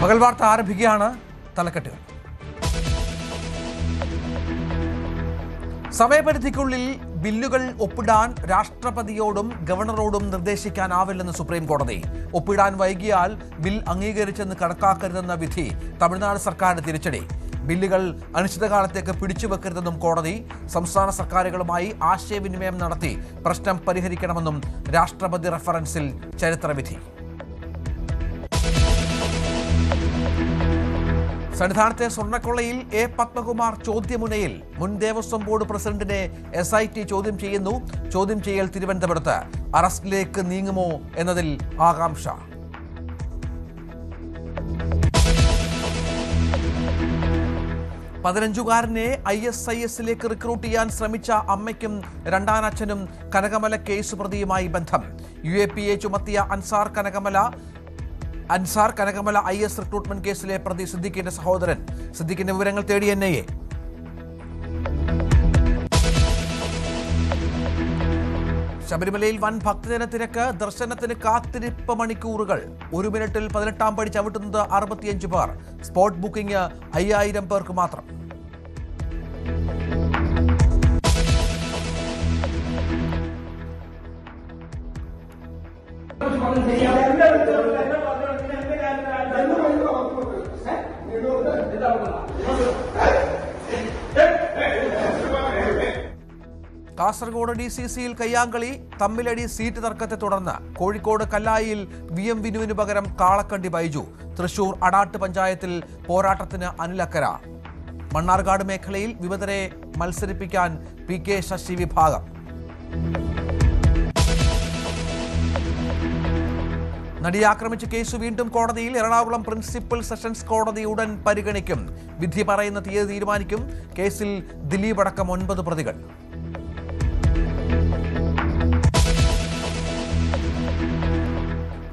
പകൽ വാർത്ത ആരംഭിക്കുകയാണ്. തലക്കെട്ടുകൾ. സമയപരിധിക്കുള്ളിൽ ബില്ലുകൾ ഒപ്പിടാൻ രാഷ്ട്രപതിയോടും ഗവർണറോടും നിർദ്ദേശിക്കാനാവില്ലെന്ന് സുപ്രീം കോടതി. ഒപ്പിടാൻ വൈകിയാൽ ബിൽ അംഗീകരിച്ചെന്ന് കണക്കാക്കരുതെന്ന വിധി തമിഴ്നാട് സർക്കാരിന് തിരിച്ചടി. ബില്ലുകൾ അനിശ്ചിതകാലത്തേക്ക് പിടിച്ചുവെക്കരുതെന്നും കോടതി. സംസ്ഥാന സർക്കാരുകളുമായി ആശയവിനിമയം നടത്തി പ്രശ്നം പരിഹരിക്കണമെന്നും രാഷ്ട്രപതി റഫറൻസിൽ ചരിത്രവിധി. സന്നിധാനത്തെ സ്വർണ്ണക്കൊള്ളയിൽ എ പത്മകുമാർ ചോദ്യമുനയിൽ. മുൻ ദേവസ്വം ബോർഡ് പ്രസിഡന്റിനെ SIT ചോദ്യം ചെയ്യുന്നു. ചോദ്യം ചെയ്യൽ തിരുവനന്തപുരത്ത്. അറസ്റ്റിലേക്ക് നീങ്ങുമോ എന്നതിൽ ആകാംക്ഷ. പതിനഞ്ചുകാരനെ ISIS-ലേക്ക് റിക്രൂട്ട് ചെയ്യാൻ ശ്രമിച്ച അമ്മയ്ക്കും രണ്ടാനച്ഛനും കനകമല കേസ് പ്രതിയുമായി ബന്ധം. UAPA ചുമത്തിയ അൻസാർ കനകമല IS റിക്രൂട്ട്മെന്റ് കേസിലെ പ്രതി സിദ്ദിഖിന്റെ സഹോദരൻ. സിദ്ദിഖിന്റെ വിവരങ്ങൾ തേടി NIA. ശബരിമലയിൽ വൻ ഭക്തജന തിരക്ക്. ദർശനത്തിന് കാത്തിരിപ്പ് മണിക്കൂറുകൾ. 1 മിനിറ്റിൽ 18-ാം പടി ചവിട്ടുന്നത് 65 പേർ. സ്പോട്ട് ബുക്കിംഗ് 5000 പേർക്ക് മാത്രം. കാസർഗോഡ് DCCയിൽ കയ്യാങ്കളി. തമ്മിലടി സീറ്റ് തർക്കത്തെ തുടർന്ന്. കോഴിക്കോട് കല്ലായിയിൽ VM വിനുവിന് പകരം കാളക്കണ്ടി ബൈജു. തൃശൂർ അടാട്ട് പഞ്ചായത്തിൽ പോരാട്ടത്തിന് അനിലക്കര. മണ്ണാർക്കാട് മേഖലയിൽ വിമതരെ മത്സരിപ്പിക്കാൻ PK ശശി വിഭാഗം. നടിയെ ആക്രമിച്ച കേസ് വീണ്ടും കോടതിയിൽ. എറണാകുളം പ്രിൻസിപ്പൽ സെഷൻസ് കോടതി ഉടൻ പരിഗണിക്കും. വിധി പറയുന്ന തീയതി തീരുമാനിക്കും. കേസിൽ ദിലീപ് അടക്കം 9 പ്രതികൾ.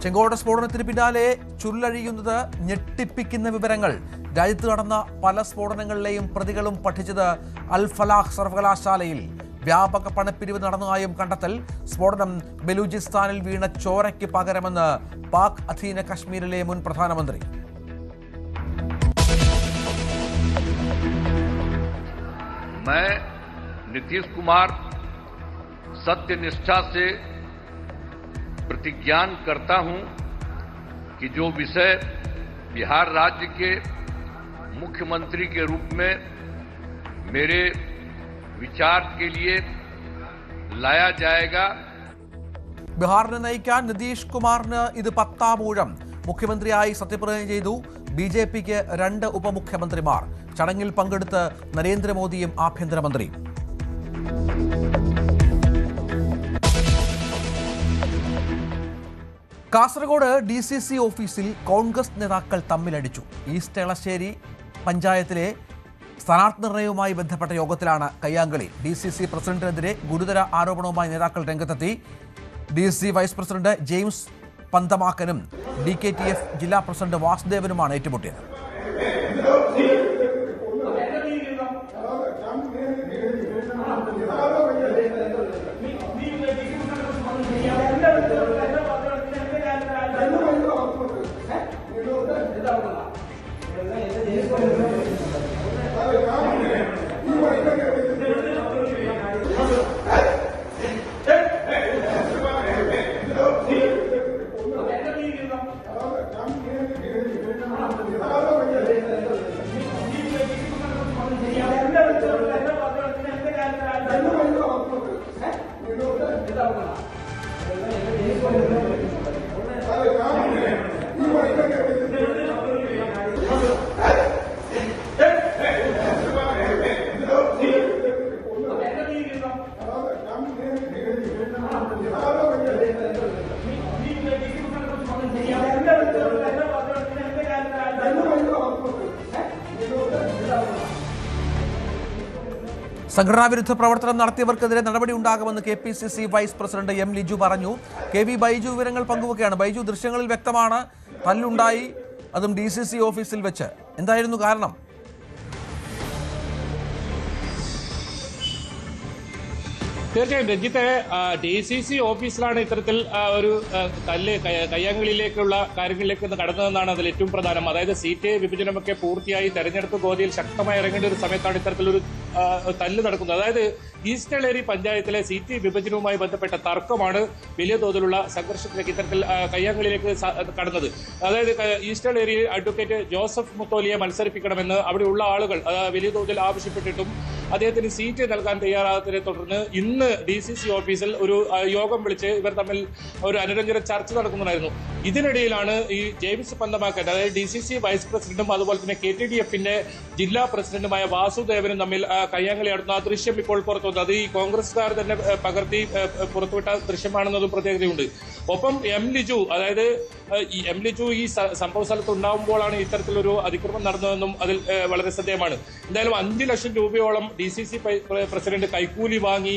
ചെങ്കോട്ട സ്ഫോടനത്തിന് പിന്നാലെ ചുരുളഴിയുന്നത് ഞെട്ടിപ്പിക്കുന്ന വിവരങ്ങൾ. രാജ്യത്ത് നടന്ന പല സ്ഫോടനങ്ങളിലെയും പ്രതികളും പഠിച്ചത് അൽ ഫലാഹ് സർവകലാശാലയിൽ. വ്യാപക പണപ്പിരിവ് നടന്നതായും കണ്ടെത്തൽ. സ്ഫോടനം ബലൂചിസ്ഥാനിൽ വീണ ചോരയ്ക്ക് പകരമെന്ന് പാക് അധീന കശ്മീരിലെ മുൻ പ്രധാനമന്ത്രി. मैं नीतीश कुमार सत्यनिष्ठा से प्रतिज्ञान करता हूं कि जो विषय बिहार राज्य के मुख्यमंत्री के रूप में मेरे विचार के लिए लाया जाएगा. ബിഹാറിനെ നയിക്കാൻ നിതീഷ് കുമാറിന് ഇത് 10ാം ഊഴം. മുഖ്യമന്ത്രിയായി സത്യപ്രതിജ്ഞ ചെയ്തു. BJPക്ക് 2 ഉപമുഖ്യമന്ത്രിമാർ. ചടങ്ങിൽ പങ്കെടുത്ത് നരേന്ദ്രമോദിയും ആഭ്യന്തരമന്ത്രിയും. കാസർഗോഡ് DCC ഓഫീസിൽ കോൺഗ്രസ് നേതാക്കൾ തമ്മിലടിച്ചു. ഈസ്റ്റ് എളശ്ശേരി പഞ്ചായത്തിലെ സ്ഥാനാർത്ഥി നിർണയവുമായി ബന്ധപ്പെട്ട യോഗത്തിലാണ് കയ്യാങ്കളി. DCC പ്രസിഡന്റിനെതിരെ ഗുരുതര ആരോപണവുമായി നേതാക്കൾ രംഗത്തെത്തി. DCC വൈസ് പ്രസിഡന്റ് ജെയിംസ് പന്തമാക്കനും DKTF ജില്ലാ പ്രസിഡന്റ് വാസുദേവനുമാണ് ഏറ്റുമുട്ടിയത്. സംഘടനാ വിരുദ്ധ പ്രവർത്തനം നടത്തിയവർക്കെതിരെ നടപടി ഉണ്ടാകുമെന്ന് KPCC vice president M Liju പറഞ്ഞു. KV ബൈജു വിവരങ്ങൾ പങ്കുവെക്കുകയാണ്. ബൈജു, ദൃശ്യങ്ങളിൽ വ്യക്തമാണ് തല്ലുണ്ടായി, അതും DCC ഓഫീസിൽ വെച്ച്. എന്തായിരുന്നു കാരണം? തീർച്ചയായും രഞ്ജിത്തെ, DCC ഓഫീസിലാണ് ഇത്തരത്തിൽ ഒരു തല്ല് കയ്യാങ്കളിയിലേക്കുള്ള കാര്യങ്ങളിലേക്ക് കടന്നതെന്നാണ് അതിൽ ഏറ്റവും പ്രധാനം. അതായത് സീറ്റ് വിഭജനമൊക്കെ പൂർത്തിയായി തെരഞ്ഞെടുപ്പ് ഗോതിയിൽ ശക്തമായി ഇറങ്ങേണ്ട ഒരു സമയത്താണ് ഇത്തരത്തിലൊരു തല്ല് നടക്കുന്നത്. അതായത് ഈസ്റ്റ് എളേരി പഞ്ചായത്തിലെ സീറ്റ് വിഭജനവുമായി ബന്ധപ്പെട്ട തർക്കമാണ് വലിയ തോതിലുള്ള സംഘർഷത്തിലേക്ക് ഇത്തരത്തിൽ കയ്യാങ്കളിയിലേക്ക് കടന്നത്. അതായത് ഈസ്റ്റ് എളേരിയിൽ അഡ്വക്കേറ്റ് ജോസഫ് മുത്തോലിയെ മത്സരിപ്പിക്കണമെന്ന് അവിടെയുള്ള ആളുകൾ വലിയ തോതിൽ ആവശ്യപ്പെട്ടിട്ടും അദ്ദേഹത്തിന് സീറ്റ് നൽകാൻ തയ്യാറാകാത്തതിനെ തുടർന്ന് ഇന്ന് DCC ഓഫീസിൽ ഒരു യോഗം വിളിച്ച് ഇവർ തമ്മിൽ ഒരു അനുരഞ്ജന ചർച്ച നടക്കുന്നുണ്ടായിരുന്നു. ഇതിനിടയിലാണ് ഈ ജെയിംസ് പന്തമാക്കൻ, അതായത് DCC വൈസ് പ്രസിഡന്റും അതുപോലെ തന്നെ KTDFന്റെ ജില്ലാ പ്രസിഡന്റുമായ വാസുദേവനും തമ്മിൽ കയ്യാങ്കളി നടത്തുന്ന ആ ദൃശ്യം ഇപ്പോൾ പുറത്തു വന്നു. അത് ഈ കോൺഗ്രസ്സുകാർ തന്നെ പകർത്തി പുറത്തുവിട്ട ദൃശ്യമാണെന്നതും പ്രത്യേകതയുണ്ട്. ഒപ്പം M. ലിജു, അതായത് ഈ M. ലിജു ഈ സംഭവ സ്ഥലത്ത് ഉണ്ടാകുമ്പോഴാണ് ഇത്തരത്തിലൊരു അതിക്രമം നടന്നതെന്നും അതിൽ വളരെ ശ്രദ്ധേയമാണ്. എന്തായാലും 5 ലക്ഷം രൂപയോളം DCC പ്രസിഡന്റ് കൈക്കൂലി വാങ്ങി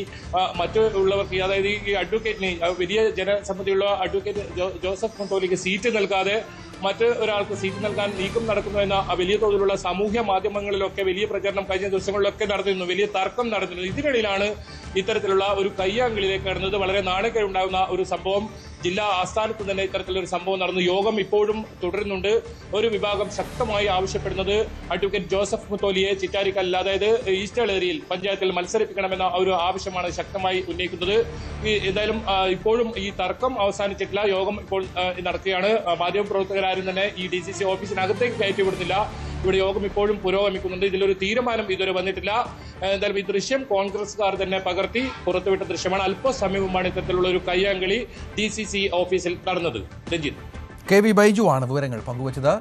മറ്റുള്ളവർക്ക്, അതായത് ഈ അഡ്വക്കേറ്റിന്, വലിയ ജനസമ്മതിയുള്ള അഡ്വക്കേറ്റ് ജോസഫ് മുത്തോലിക്ക് സീറ്റ് നൽകാതെ മറ്റ് ഒരാൾക്ക് സീറ്റ് നൽകാൻ നീക്കം നടക്കുന്നു എന്ന വലിയ തോതിലുള്ള സാമൂഹ്യ മാധ്യമങ്ങളിലൊക്കെ വലിയ പ്രചരണം കഴിഞ്ഞ ദിവസങ്ങളിലൊക്കെ നടന്നിരുന്നു. വലിയ തർക്കം നടന്നിരുന്നു. ഇതിനിടയിലാണ് ഇത്തരത്തിലുള്ള ഒരു കയ്യാങ്കളിയിലേക്ക് കടന്നത്. വളരെ നാണക്കേടുണ്ടാകുന്ന ഒരു സംഭവം. ജില്ലാ ആസ്ഥാനത്ത് തന്നെ ഇത്തരത്തിലൊരു സംഭവം നടന്നു. യോഗം ഇപ്പോഴും തുടരുന്നുണ്ട്. ഒരു വിഭാഗം ശക്തമായി ആവശ്യപ്പെടുന്നത് അഡ്വക്കേറ്റ് ജോസഫ് മുത്തോലിയെ ചിറ്റാരിക്കല്ല, അതായത് ഈസ്റ്റ് എളേരിയിൽ പഞ്ചായത്തിൽ മത്സരിപ്പിക്കണമെന്ന ഒരു ആവശ്യമാണ് ശക്തമായി ഉന്നയിക്കുന്നത്. എന്തായാലും ഇപ്പോഴും ഈ തർക്കം അവസാനിച്ചിട്ടില്ല. യോഗം ഇപ്പോൾ നടക്കുകയാണ്. മാധ്യമപ്രവർത്തകരാരും തന്നെ ഈ DCC ഓഫീസിനകത്തേക്ക് കയറ്റിവിടുന്നില്ല. ഇവിടെ യോഗം ഇപ്പോഴും പുരോഗമിക്കുന്നുണ്ട്. ഇതിലൊരു തീരുമാനം ഇതുവരെ വന്നിട്ടില്ല. എന്തായാലും ഈ ദൃശ്യം കോൺഗ്രസ്സുകാർ തന്നെ പകർത്തി പുറത്തുവിട്ട ദൃശ്യമാണ്. അല്പസമയം മുമ്പാണ് ഇത്തരത്തിലുള്ള ഒരു കയ്യാങ്കളി DCC ഓഫീസിൽ നടന്നത്. രഞ്ജിത്ത്, KV ബൈജു ആണ് വിവരങ്ങൾ പങ്കുവച്ചത്.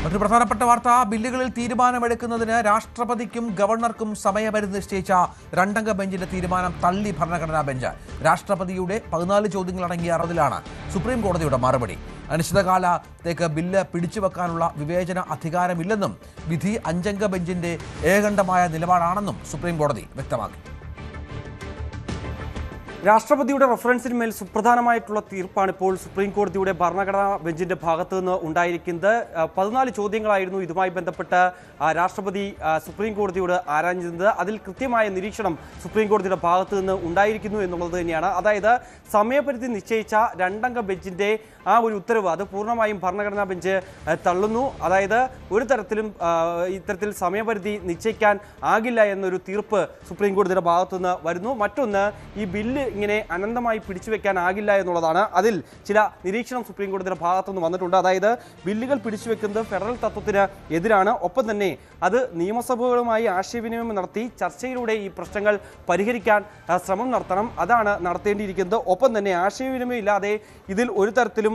മറ്റൊരു പ്രധാനപ്പെട്ട വാർത്ത, ബില്ലുകളിൽ തീരുമാനമെടുക്കുന്നതിന് രാഷ്ട്രപതിക്കും ഗവർണർക്കും സമയപരിധി നിശ്ചയിച്ച 2-അംഗ ബെഞ്ചിന്റെ തീരുമാനം തള്ളി ഭരണഘടനാ ബെഞ്ച്. രാഷ്ട്രപതിയുടെ 14 ചോദ്യങ്ങളടങ്ങിയ അറുതിലാണ് സുപ്രീം കോടതിയുടെ മറുപടി. അനിശ്ചിതകാലത്തേക്ക് ബില്ല് പിടിച്ചുവെക്കാനുള്ള വിവേചന അധികാരമില്ലെന്നും വിധി 5-അംഗ ബെഞ്ചിന്റെ ഏകണ്ഠമായ നിലപാടാണെന്നും സുപ്രീം കോടതി വ്യക്തമാക്കി. രാഷ്ട്രപതിയുടെ റഫറൻസിന്മേൽ സുപ്രധാനമായിട്ടുള്ള തീർപ്പാണ് ഇപ്പോൾ സുപ്രീം കോടതിയുടെ ഭരണഘടനാ ബെഞ്ചിന്റെ ഭാഗത്തു നിന്ന് ഉണ്ടായിരിക്കുന്നത്. 14 ചോദ്യങ്ങളായിരുന്നു ഇതുമായി ബന്ധപ്പെട്ട് രാഷ്ട്രപതി സുപ്രീം കോടതിയോട് ആരാഞ്ഞിരുന്നത്. അതിൽ കൃത്യമായ നിരീക്ഷണം സുപ്രീം കോടതിയുടെ ഭാഗത്തു നിന്ന് ഉണ്ടായിരിക്കുന്നു എന്നുള്ളത് തന്നെയാണ്. അതായത് സമയപരിധി നിശ്ചയിച്ച 2-അംഗ ബെഞ്ചിന്റെ ആ ഒരു ഉത്തരവ് അത് പൂർണ്ണമായും ഭരണഘടനാ ബെഞ്ച് തള്ളുന്നു. അതായത് ഒരു തരത്തിലും ഇത്തരത്തിൽ സമയപരിധി നിശ്ചയിക്കാൻ ആകില്ല എന്നൊരു തീർപ്പ് സുപ്രീം കോടതിയുടെ ഭാഗത്തുനിന്ന് വരുന്നു. മറ്റൊന്ന്, ഈ ബില്ല് ഇങ്ങനെ അനന്തമായി പിടിച്ചുവെക്കാനാകില്ല എന്നുള്ളതാണ്. അതിൽ ചില നിരീക്ഷണം സുപ്രീം കോടതിയുടെ ഭാഗത്തുനിന്ന് വന്നിട്ടുണ്ട്. അതായത് ബില്ലുകൾ പിടിച്ചുവെക്കുന്നത് ഫെഡറൽ തത്വത്തിന് എതിരാണ്. ഒപ്പം തന്നെ അത് നിയമസഭകളുമായി ആശയവിനിമയം നടത്തി ചർച്ചയിലൂടെ ഈ പ്രശ്നങ്ങൾ പരിഹരിക്കാൻ ശ്രമം നടത്തണം. അതാണ് നടത്തേണ്ടിയിരിക്കുന്നത്. ഒപ്പം തന്നെ ആശയവിനിമയം ഇല്ലാതെ ഇതിൽ ഒരു തരത്തിലും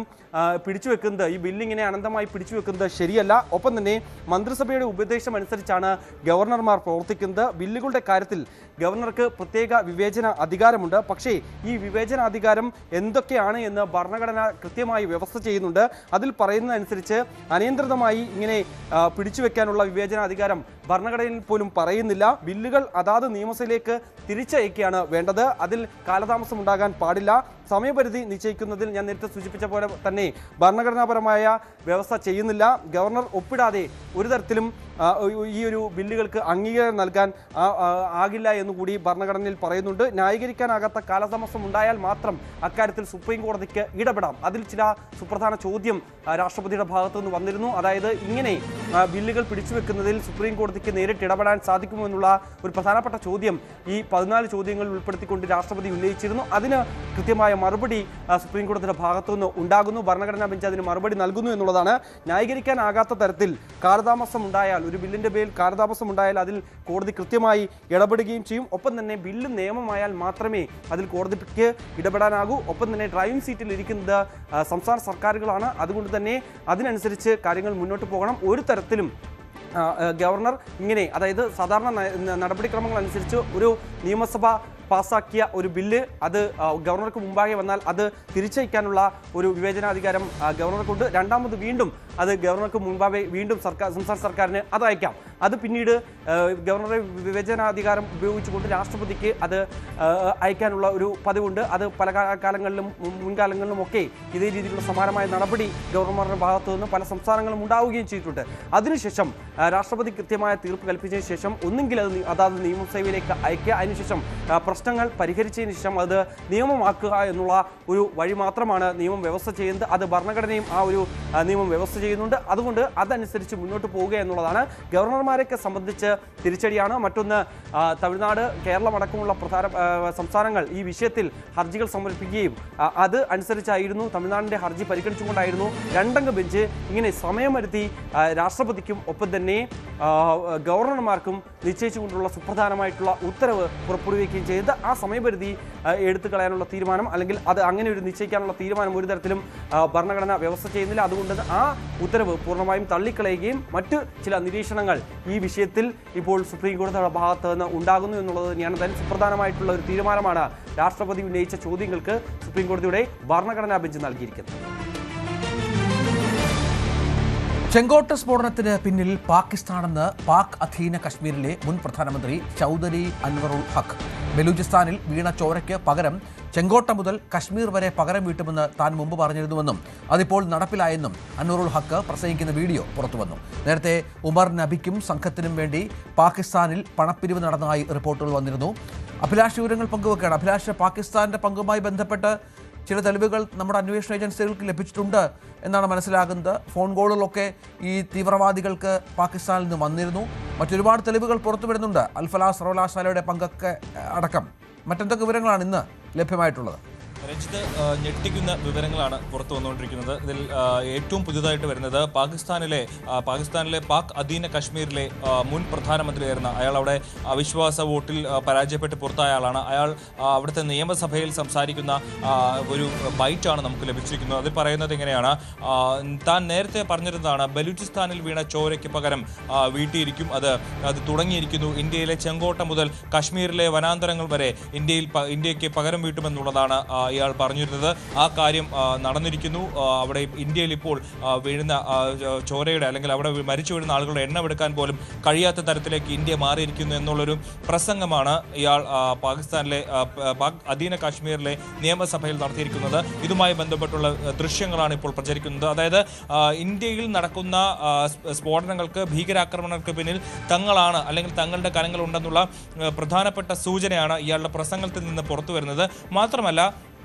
പിടിച്ചുവെക്കുന്നത്, ഈ ബില്ലിങ്ങനെ അനന്തമായി പിടിച്ചുവെക്കുന്നത് ശരിയല്ല. ഒപ്പം തന്നെ മന്ത്രിസഭയുടെ ഉപദേശം അനുസരിച്ചാണ് ഗവർണർമാർ പ്രവർത്തിക്കുന്നത്. ബില്ലുകളുടെ കാര്യത്തിൽ ഗവർണർക്ക് പ്രത്യേക വിവേചന അധികാരമുണ്ട്. പക്ഷേ ഈ വിവേചന അധികാരം എന്തൊക്കെയാണ് എന്ന് ഭരണഘടന കൃത്യമായി വ്യവസ്ഥ ചെയ്യുന്നുണ്ട്. അതിൽ പറയുന്നതനുസരിച്ച് അനിയന്ത്രിതമായി ഇങ്ങനെ പിടിച്ചുവെക്കാനുള്ള വിവേചന അധികാരം ഭരണഘടനയിൽ പോലും പറയുന്നില്ല. ബില്ലുകൾ അതാത് നിയമസഭയിലേക്ക് തിരിച്ചയക്കുകയാണ് വേണ്ടത്. അതിൽ കാലതാമസം ഉണ്ടാകാൻ പാടില്ല. സമയപരിധി നിശ്ചയിക്കുന്നതിൽ ഞാൻ നേരത്തെ സൂചിപ്പിച്ച പോലെ തന്നെ ഭരണഘടനാപരമായ വ്യവസ്ഥ ചെയ്യുന്നില്ല. ഗവർണർ ഒപ്പിടാതെ ഒരു തരത്തിലും ഈ ഒരു ബില്ലുകൾക്ക് അംഗീകാരം നൽകാൻ ആകില്ല എന്നുകൂടി ഭരണഘടനയിൽ പറയുന്നുണ്ട്. ന്യായീകരിക്കാനാകാത്ത കാലതാമസം ഉണ്ടായാൽ മാത്രം അക്കാര്യത്തിൽ സുപ്രീം കോടതിക്ക് ഇടപെടാം. അതിൽ ചില സുപ്രധാന ചോദ്യം രാഷ്ട്രപതിയുടെ ഭാഗത്തുനിന്ന് വന്നിരുന്നു. അതായത് ഇങ്ങനെ ബില്ലുകൾ പിടിച്ചുവെക്കുന്നതിൽ സുപ്രീം കോടതിക്ക് നേരിട്ട് ഇടപെടാൻ സാധിക്കുമോ എന്നുള്ള ഒരു പ്രധാനപ്പെട്ട ചോദ്യം ഈ 14 ചോദ്യങ്ങളിൽ ഉൾപ്പെടുത്തിക്കൊണ്ട് രാഷ്ട്രപതി ഉന്നയിച്ചിരുന്നു. അതിന് കൃത്യമായ മറുപടി സുപ്രീം കോടതിയുടെ ഭാഗത്തുനിന്ന് ഉണ്ടാകുന്നു. ഭരണഘടനാ ബെഞ്ച് അതിന് മറുപടി നൽകുന്നു എന്നുള്ളതാണ്. ന്യായീകരിക്കാനാകാത്ത തരത്തിൽ കാലതാമസം ഉണ്ടായാൽ, ഒരു ബില്ലിന്റെ പേരിൽ കാലതാമസം ഉണ്ടായാൽ അതിൽ കോടതി കൃത്യമായി ഇടപെടുകയും ചെയ്യും. ഒപ്പം തന്നെ ബില്ല് നിയമമായാൽ മാത്രമേ അതിൽ കോടതിക്ക് ഇടപെടാനാകൂ. ഒപ്പം തന്നെ ഡ്രൈവിംഗ് സീറ്റിൽ ഇരിക്കുന്നത് സംസ്ഥാന സർക്കാരുകളാണ്. അതുകൊണ്ട് തന്നെ അതിനനുസരിച്ച് കാര്യങ്ങൾ മുന്നോട്ട് പോകണം. ഒരു തരത്തിലും ഗവർണർ ഇങ്ങനെ, അതായത് സാധാരണ നടപടിക്രമങ്ങൾ അനുസരിച്ച് ഒരു നിയമസഭ പാസാക്കിയ ഒരു ബില്ല് അത് ഗവർണർക്ക് മുമ്പാകെ വന്നാൽ അത് തിരിച്ചയക്കാനുള്ള ഒരു വിവേചനാധികാരം ഗവർണർക്കുണ്ട്. രണ്ടാമത് വീണ്ടും അത് ഗവർണർക്ക് മുമ്പാകെ വീണ്ടും സംസ്ഥാന സർക്കാരിന് അത് അയക്കാം. അത് പിന്നീട് ഗവർണറുടെ വിവേചനാധികാരം ഉപയോഗിച്ചുകൊണ്ട് രാഷ്ട്രപതിക്ക് അത് അയക്കാനുള്ള ഒരു പതിവുണ്ട്. അത് പല കാലങ്ങളിലും മുൻകാലങ്ങളിലുമൊക്കെ ഇതേ രീതിയിലുള്ള സമാനമായ നടപടി ഗവർണർമാരുടെ ഭാഗത്തു നിന്ന് പല സംസ്ഥാനങ്ങളും ഉണ്ടാവുകയും ചെയ്തിട്ടുണ്ട്. അതിനുശേഷം രാഷ്ട്രപതി കൃത്യമായ തീർപ്പ് കൽപ്പിച്ചതിന് ശേഷം ഒന്നുകിൽ അതാത് നിയമസഭയിലേക്ക് അയക്കുക, അതിനുശേഷം പ്രശ്നങ്ങൾ പരിഹരിച്ചതിന് ശേഷം അത് നിയമമാക്കുക എന്നുള്ള ഒരു വഴി മാത്രമാണ് നിയമം വ്യവസ്ഥ ചെയ്യുന്നത്. അത് ഭരണഘടനയും ആ ഒരു നിയമം വ്യവസ്ഥ ചെയ്യുന്നുണ്ട്. അതുകൊണ്ട് അതനുസരിച്ച് മുന്നോട്ട് പോവുക എന്നുള്ളതാണ്. ഗവർണർമാരെയൊക്കെ സംബന്ധിച്ച് തിരിച്ചടിയാണ്. മറ്റൊന്ന്, തമിഴ്നാട്, കേരളം അടക്കമുള്ള പ്രധാന സംസ്ഥാനങ്ങൾ ഈ വിഷയത്തിൽ ഹർജികൾ സമർപ്പിക്കുകയും അത് അനുസരിച്ചായിരുന്നു തമിഴ്നാടിൻ്റെ ഹർജി പരിഗണിച്ചുകൊണ്ടായിരുന്നു രണ്ടംഗ ബെഞ്ച് ഇങ്ങനെ സമയമെടുത്തി രാഷ്ട്രപതിക്കും ഒപ്പം തന്നെ ഗവർണർമാർക്കും നിശ്ചയിച്ചുകൊണ്ടുള്ള സുപ്രധാനമായിട്ടുള്ള ഉത്തരവ് പുറപ്പെടുവിക്കുകയും ചെയ്ത് ആ സമയപരിധി എടുത്തു കളയാനുള്ള തീരുമാനം, അല്ലെങ്കിൽ അത് അങ്ങനെ ഒരു നിശ്ചയിക്കാനുള്ള തീരുമാനം ഒരു തരത്തിലും ഭരണഘടന വ്യവസ്ഥ ചെയ്യുന്നില്ല. അതുകൊണ്ട് ആ ഉത്തരവ് പൂർണ്ണമായും തള്ളിക്കളയുകയും മറ്റ് ചില നിരീക്ഷണങ്ങൾ ഈ വിഷയത്തിൽ ഇപ്പോൾ സുപ്രീം കോടതിയുടെ ഭാഗത്ത് നിന്ന് ഉണ്ടാകുന്നു എന്നുള്ളത് തന്നെയാണ്. എന്തായാലും സുപ്രധാനമായിട്ടുള്ള ഒരു തീരുമാനമാണ് രാഷ്ട്രപതി ഉന്നയിച്ച ചോദ്യങ്ങൾക്ക് സുപ്രീം കോടതിയുടെ ഭരണഘടനാ ബെഞ്ച് നൽകിയിരിക്കുന്നത്. ചെങ്കോട്ട സ്ഫോടനത്തിന് പിന്നിൽ പാകിസ്ഥാനെന്ന് പാക് അധീന കശ്മീരിലെ മുൻ പ്രധാനമന്ത്രി ചൗധരി അൻവറുൽ ഹക്ക്. ബലൂചിസ്ഥാനിൽ വീണ ചോരയ്ക്ക് പകരം ചെങ്കോട്ട മുതൽ കശ്മീർ വരെ പകരം വീട്ടുമെന്ന് താൻ മുമ്പ് പറഞ്ഞിരുന്നുവെന്നും അതിപ്പോൾ നടപ്പിലായെന്നും അൻവറുൽ ഹക്ക് പ്രസംഗിക്കുന്ന വീഡിയോ പുറത്തുവന്നു. നേരത്തെ ഉമർ നബിക്കും സംഘത്തിനും വേണ്ടി പാകിസ്ഥാനിൽ പണപ്പിരിവ് നടന്നതായി റിപ്പോർട്ടുകൾ വന്നിരുന്നു. അഭിലാഷ് വിവരങ്ങൾ പങ്കുവെക്കുകയാണ്. അഭിലാഷ്, പാകിസ്ഥാന്റെ പങ്കുമായി ബന്ധപ്പെട്ട് ചില തെളിവുകൾ നമ്മുടെ അന്വേഷണ ഏജൻസികൾക്ക് ലഭിച്ചിട്ടുണ്ട് എന്നാണ് മനസ്സിലാകുന്നത്. ഫോൺ കോളുകളൊക്കെ ഈ തീവ്രവാദികൾക്ക് പാകിസ്ഥാനിൽ നിന്ന് വന്നിരുന്നു. മറ്റൊരുപാട് തെളിവുകൾ പുറത്തു വരുന്നുണ്ട്. അൽഫലാ സർവകലാശാലയുടെ പങ്കൊക്കെ അടക്കം. മറ്റെന്തൊക്കെ വിവരങ്ങളാണ് ഇന്ന് ലഭ്യമായിട്ടുള്ളത്? രഞ്ജിത്ത്, ഞെട്ടിക്കുന്ന വിവരങ്ങളാണ് പുറത്തു വന്നുകൊണ്ടിരിക്കുന്നത്. ഇതിൽ ഏറ്റവും പുതിയതായിട്ട് വരുന്നത് പാകിസ്ഥാനിലെ പാക് അധീന കശ്മീരിലെ മുൻ പ്രധാനമന്ത്രിയായിരുന്ന അയാൾ അവിടെ അവിശ്വാസ വോട്ടിൽ പരാജയപ്പെട്ട് പുറത്തായ ആളാണ്. അയാൾ അവിടുത്തെ നിയമസഭയിൽ സംസാരിക്കുന്ന ഒരു ബൈറ്റാണ് നമുക്ക് ലഭിച്ചിരിക്കുന്നത്. അതിൽ പറയുന്നത് ഇങ്ങനെയാണ്: താൻ നേരത്തെ പറഞ്ഞിരുന്നതാണ് ബലൂചിസ്ഥാനിൽ വീണ ചോരയ്ക്ക് പകരം വീട്ടിയിരിക്കും, അത് തുടങ്ങിയിരിക്കുന്നു. ഇന്ത്യയിലെ ചെങ്കോട്ട മുതൽ കശ്മീരിലെ വനാന്തരങ്ങൾ വരെ ഇന്ത്യക്ക് പകരം വീട്ടുമെന്നുള്ളതാണ് ഇയാൾ പറഞ്ഞിരുന്നത്. ആ കാര്യം നടന്നിരിക്കുന്നു. അവിടെ ഇന്ത്യയിൽ ഇപ്പോൾ വീഴുന്ന ചോരയുടെ, അല്ലെങ്കിൽ അവിടെ മരിച്ചു വീഴുന്ന ആളുകളുടെ എണ്ണം എടുക്കാൻ പോലും കഴിയാത്ത തരത്തിലേക്ക് ഇന്ത്യ മാറിയിരിക്കുന്നു എന്നുള്ളൊരു പ്രസംഗമാണ് ഇയാൾ പാകിസ്ഥാനിലെ പാക് അധീന കാശ്മീരിലെ നിയമസഭയിൽ നടത്തിയിരിക്കുന്നത്. ഇതുമായി ബന്ധപ്പെട്ടുള്ള ദൃശ്യങ്ങളാണ് ഇപ്പോൾ പ്രചരിക്കുന്നത്. അതായത് ഇന്ത്യയിൽ നടക്കുന്ന സ്ഫോടനങ്ങൾക്ക്, ഭീകരാക്രമണങ്ങൾക്ക് പിന്നിൽ തങ്ങളാണ്, അല്ലെങ്കിൽ തങ്ങളുടെ കരങ്ങളുണ്ടെന്നുള്ള പ്രധാനപ്പെട്ട സൂചനയാണ് ഇയാളുടെ പ്രസംഗത്തിൽ നിന്ന് പുറത്തു വരുന്നത്. മാത്രമല്ല,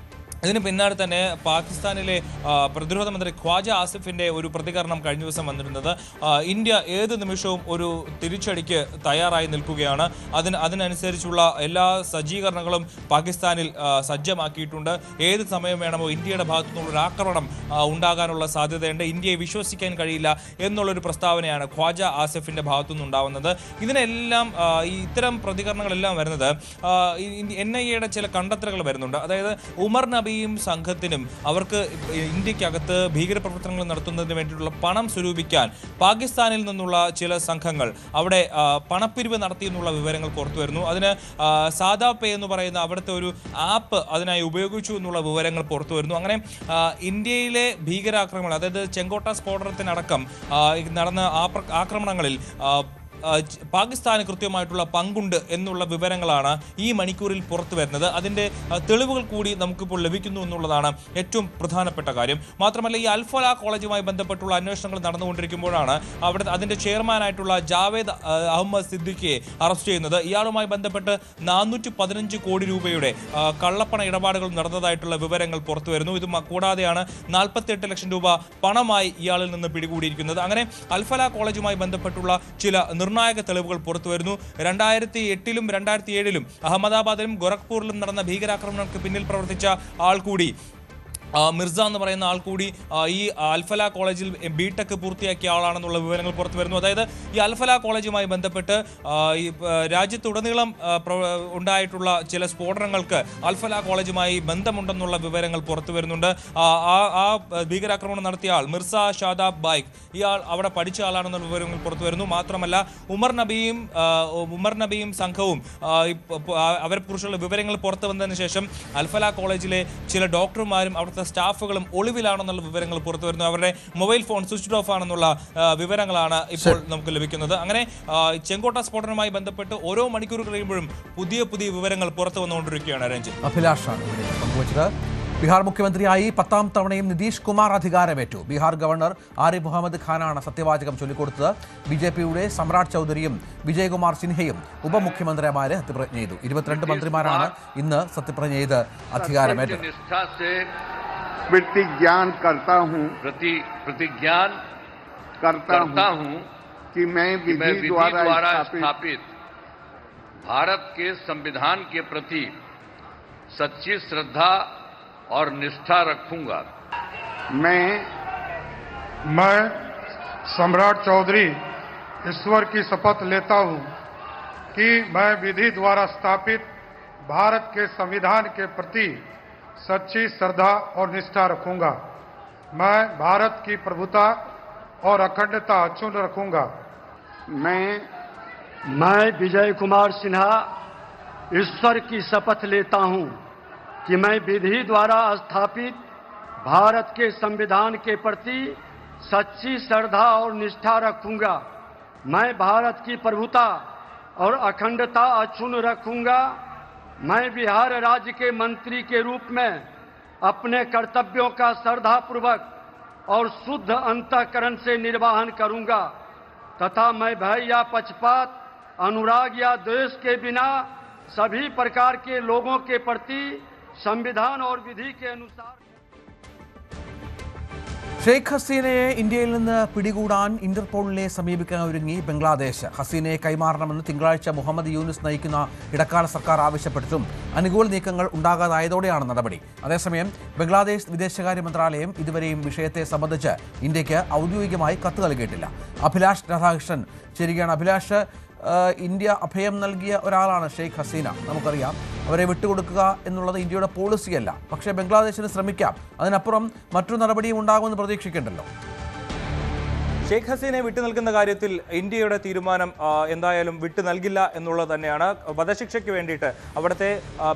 ഇതിന് പിന്നാലെ തന്നെ പാകിസ്ഥാനിലെ പ്രതിരോധ മന്ത്രി ഖ്വാജ ആസിഫിൻ്റെ ഒരു പ്രതികരണം കഴിഞ്ഞ ദിവസം വന്നിരുന്നത് ഇന്ത്യ ഏത് നിമിഷവും ഒരു തിരിച്ചടിക്ക് തയ്യാറായി നിൽക്കുകയാണ്, അതിനനുസരിച്ചുള്ള എല്ലാ സജ്ജീകരണങ്ങളും പാകിസ്ഥാനിൽ സജ്ജമാക്കിയിട്ടുണ്ട്, ഏത് സമയം വേണമോ ഇന്ത്യയുടെ ഭാഗത്തു നിന്നുള്ളൊരു ആക്രമണം ഉണ്ടാകാനുള്ള സാധ്യതയുണ്ട്, ഇന്ത്യയെ വിശ്വസിക്കാൻ കഴിയില്ല എന്നുള്ളൊരു പ്രസ്താവനയാണ് ഖ്വാജ ആസിഫിൻ്റെ ഭാഗത്തുനിന്നുണ്ടാവുന്നത്. ഇതിനെല്ലാം ഇത്തരം പ്രതികരണങ്ങളെല്ലാം വരുന്നത് NIA ചില കണ്ടെത്തലുകൾ വരുന്നുണ്ട്. അതായത് ഉമർ നബിയും സംഘത്തിനും അവർക്ക് ഇന്ത്യക്കകത്ത് ഭീകരപ്രവർത്തനങ്ങൾ നടത്തുന്നതിന് വേണ്ടിയിട്ടുള്ള പണം സ്വരൂപിക്കാൻ പാകിസ്ഥാനിൽ നിന്നുള്ള ചില സംഘങ്ങൾ അവിടെ പണപ്പിരിവ് നടത്തിയെന്നുള്ള വിവരങ്ങൾ പുറത്തു വരുന്നു. അതിന് സാദാ പേ എന്ന് പറയുന്ന അവിടുത്തെ ഒരു ആപ്പ് അതിനായി ഉപയോഗിച്ചു എന്നുള്ള വിവരങ്ങൾ പുറത്തു വരുന്നു. അങ്ങനെ ഇന്ത്യയിലെ ഭീകരാക്രമണങ്ങൾ, അതായത് ചെങ്കോട്ട സ്ഫോടനത്തിനടക്കം നടന്ന ആക്രമണങ്ങളിൽ പാകിസ്ഥാന് കൃത്യമായിട്ടുള്ള പങ്കുണ്ട് എന്നുള്ള വിവരങ്ങളാണ് ഈ മണിക്കൂറിൽ പുറത്തു വരുന്നത്. അതിൻ്റെ തെളിവുകൾ കൂടി നമുക്കിപ്പോൾ ലഭിക്കുന്നു എന്നുള്ളതാണ് ഏറ്റവും പ്രധാനപ്പെട്ട കാര്യം. മാത്രമല്ല, ഈ അൽഫല കോളേജുമായി ബന്ധപ്പെട്ടുള്ള അന്വേഷണങ്ങൾ നടന്നുകൊണ്ടിരിക്കുമ്പോഴാണ് അതിൻ്റെ ചെയർമാനായിട്ടുള്ള ജാവേദ് അഹമ്മദ് സിദ്ദിഖിയെ അറസ്റ്റ് ചെയ്യുന്നത്. ഇയാളുമായി ബന്ധപ്പെട്ട് 415 കോടി രൂപയുടെ കള്ളപ്പണ ഇടപാടുകൾ നടന്നതായിട്ടുള്ള വിവരങ്ങൾ പുറത്തു വരുന്നു. ഇത് കൂടാതെയാണ് 48 ലക്ഷം രൂപ പണമായി ഇയാളിൽ നിന്ന് പിടികൂടിയിരിക്കുന്നത്. അങ്ങനെ അൽഫല കോളേജുമായി ബന്ധപ്പെട്ടുള്ള ചില നിർണായക തെളിവുകൾ പുറത്തു വരുന്നു. 2008-ലും 2007-ലും അഹമ്മദാബാദിലും ഗോരഖ്പൂരിലും നടന്ന ഭീകരാക്രമണങ്ങൾക്ക് പിന്നിൽ പ്രവർത്തിച്ച ആൾ കൂടി, മിർസ എന്ന് പറയുന്ന ആൾ കൂടി ഈ അൽഫല കോളേജിൽ BTech പൂർത്തിയാക്കിയ ആളാണെന്നുള്ള വിവരങ്ങൾ പുറത്തു വരുന്നു. അതായത് ഈ അൽഫല കോളേജുമായി ബന്ധപ്പെട്ട് ഈ രാജ്യത്തുടനീളം ഉണ്ടായിട്ടുള്ള ചില സ്ഫോടനങ്ങൾക്ക് അൽഫല കോളേജുമായി ബന്ധമുണ്ടെന്നുള്ള വിവരങ്ങൾ പുറത്തു വരുന്നുണ്ട്. ആ ഭീകരാക്രമണം നടത്തിയ ആൾ മിർസ ഷാദാബ് ബൈക്ക്, ഇയാൾ അവിടെ പഠിച്ച ആളാണെന്നുള്ള വിവരങ്ങൾ പുറത്തു വരുന്നു. മാത്രമല്ല, ഉമർ നബിയും സംഘവും അവരെക്കുറിച്ചുള്ള വിവരങ്ങൾ പുറത്തു വന്നതിന് ശേഷം അൽഫല കോളേജിലെ ചില ഡോക്ടർമാരും അവിടുത്തെ സ്റ്റാഫുകളും ഒളിവിലാണെന്നുള്ള വിവരങ്ങൾ പുറത്തു വരുന്നു. അവരുടെ മൊബൈൽ ഫോൺ സ്വിച്ച് ഓഫ് ആണെന്നുള്ള വിവരങ്ങളാണ് ഇപ്പോൾ നമുക്ക് ലഭിക്കുന്നത്. അങ്ങനെ ചെങ്കോട്ട സ്ഫോടനവുമായി ബന്ധപ്പെട്ട് ഓരോ മണിക്കൂർ കഴിയുമ്പോഴും പുതിയ വിവരങ്ങൾ പുറത്തു വന്നുകൊണ്ടിരിക്കുകയാണ്. രഞ്ജിത്ത്, അഭിലാഷാണ് പങ്കുവച്ചത്. ബീഹാർ മുഖ്യമന്ത്രിയായി 10ാം തവണയും നിതീഷ് കുമാർ അധികാരമേറ്റു. ബീഹാർ ഗവർണർ ആരിഫ് മുഹമ്മദ് ഖാനാണ് സത്യവാചകം ചൊല്ലിക്കൊടുത്തത്. BJPയുടെ സമ്രാട് ചൗധരിയും വിജയകുമാർ സിൻഹയും ഉപമുഖ്യമന്ത്രിമാരെ സത്യപ്രതിജ്ഞ ചെയ്തു. 22 മന്ത്രിമാരാണ് ഇന്ന് സത്യപ്രതിജ്ഞ ചെയ്ത് അധികാരമേറ്റത്. प्रतिज्ञान करता हूं कि मैं विधि द्वारा स्थापित भारत के संविधान के प्रति सच्ची श्रद्धा और निष्ठा रखूंगा। मैं सम्राट चौधरी ईश्वर की शपथ लेता हूं कि मैं विधि द्वारा स्थापित भारत के संविधान के प्रति सच्ची श्रद्धा और निष्ठा रखूंगा। मैं भारत की प्रभुता और अखंडता अक्षुण्ण रखूंगा। मैं विजय कुमार सिन्हा ईश्वर की शपथ लेता हूं कि मैं विधि द्वारा स्थापित भारत के संविधान के प्रति सच्ची श्रद्धा और निष्ठा रखूंगा। मैं भारत की प्रभुता और अखंडता अक्षुण्ण रखूंगा। मैं बिहार राज्य के मंत्री के रूप में अपने कर्तव्यों का श्रद्धापूर्वक और शुद्ध अंतःकरण से निर्वहन करूंगा तथा मैं भय या पक्षपात, अनुराग या द्वेष के बिना सभी प्रकार के लोगों के प्रति संविधान और विधि के अनुसार ഷെയ്ഖ് ഹസീനയെ ഇന്ത്യയിൽ നിന്ന് പിടികൂടാൻ ഇന്റർപോളിനെ സമീപിക്കാൻ ഒരുങ്ങി ബംഗ്ലാദേശ്. ഹസീനയെ കൈമാറണമെന്ന് തിങ്കളാഴ്ച മുഹമ്മദ് യൂനുസ് നയിക്കുന്ന ഇടക്കാല സർക്കാർ ആവശ്യപ്പെട്ടിട്ടും അനുകൂല നീക്കങ്ങൾ ഉണ്ടാകാതായതോടെയാണ് നടപടി. അതേസമയം ബംഗ്ലാദേശ് വിദേശകാര്യ മന്ത്രാലയം ഇതുവരെയും വിഷയത്തെ സംബന്ധിച്ച് ഇന്ത്യക്ക് ഔദ്യോഗികമായി കത്ത് നൽകിയിട്ടില്ല. അഭിലാഷ് രാധാകൃഷ്ണൻ ചേരുകയാണ്. അഭിലാഷ്, ഇന്ത്യ അഭയം നൽകിയ ഒരാളാണ് ഷെയ്ഖ് ഹസീന. നമുക്കറിയാം, അവരെ വിട്ടുകൊടുക്കുക എന്നുള്ളത് ഇന്ത്യയുടെ പോളിസിയല്ല. പക്ഷേ ബംഗ്ലാദേശിന് ശ്രമിക്കാം. അതിനപ്പുറം മറ്റൊരു നടപടിയും ഉണ്ടാകുമെന്ന് പ്രതീക്ഷിക്കേണ്ടല്ലോ. ഷെയ്ഖ് ഹസീനയെ വിട്ടു നൽകുന്ന കാര്യത്തിൽ ഇന്ത്യയുടെ തീരുമാനം എന്തായാലും വിട്ടു നൽകില്ല എന്നുള്ളത് തന്നെയാണ്. വധശിക്ഷയ്ക്ക് വേണ്ടിയിട്ട് അവിടുത്തെ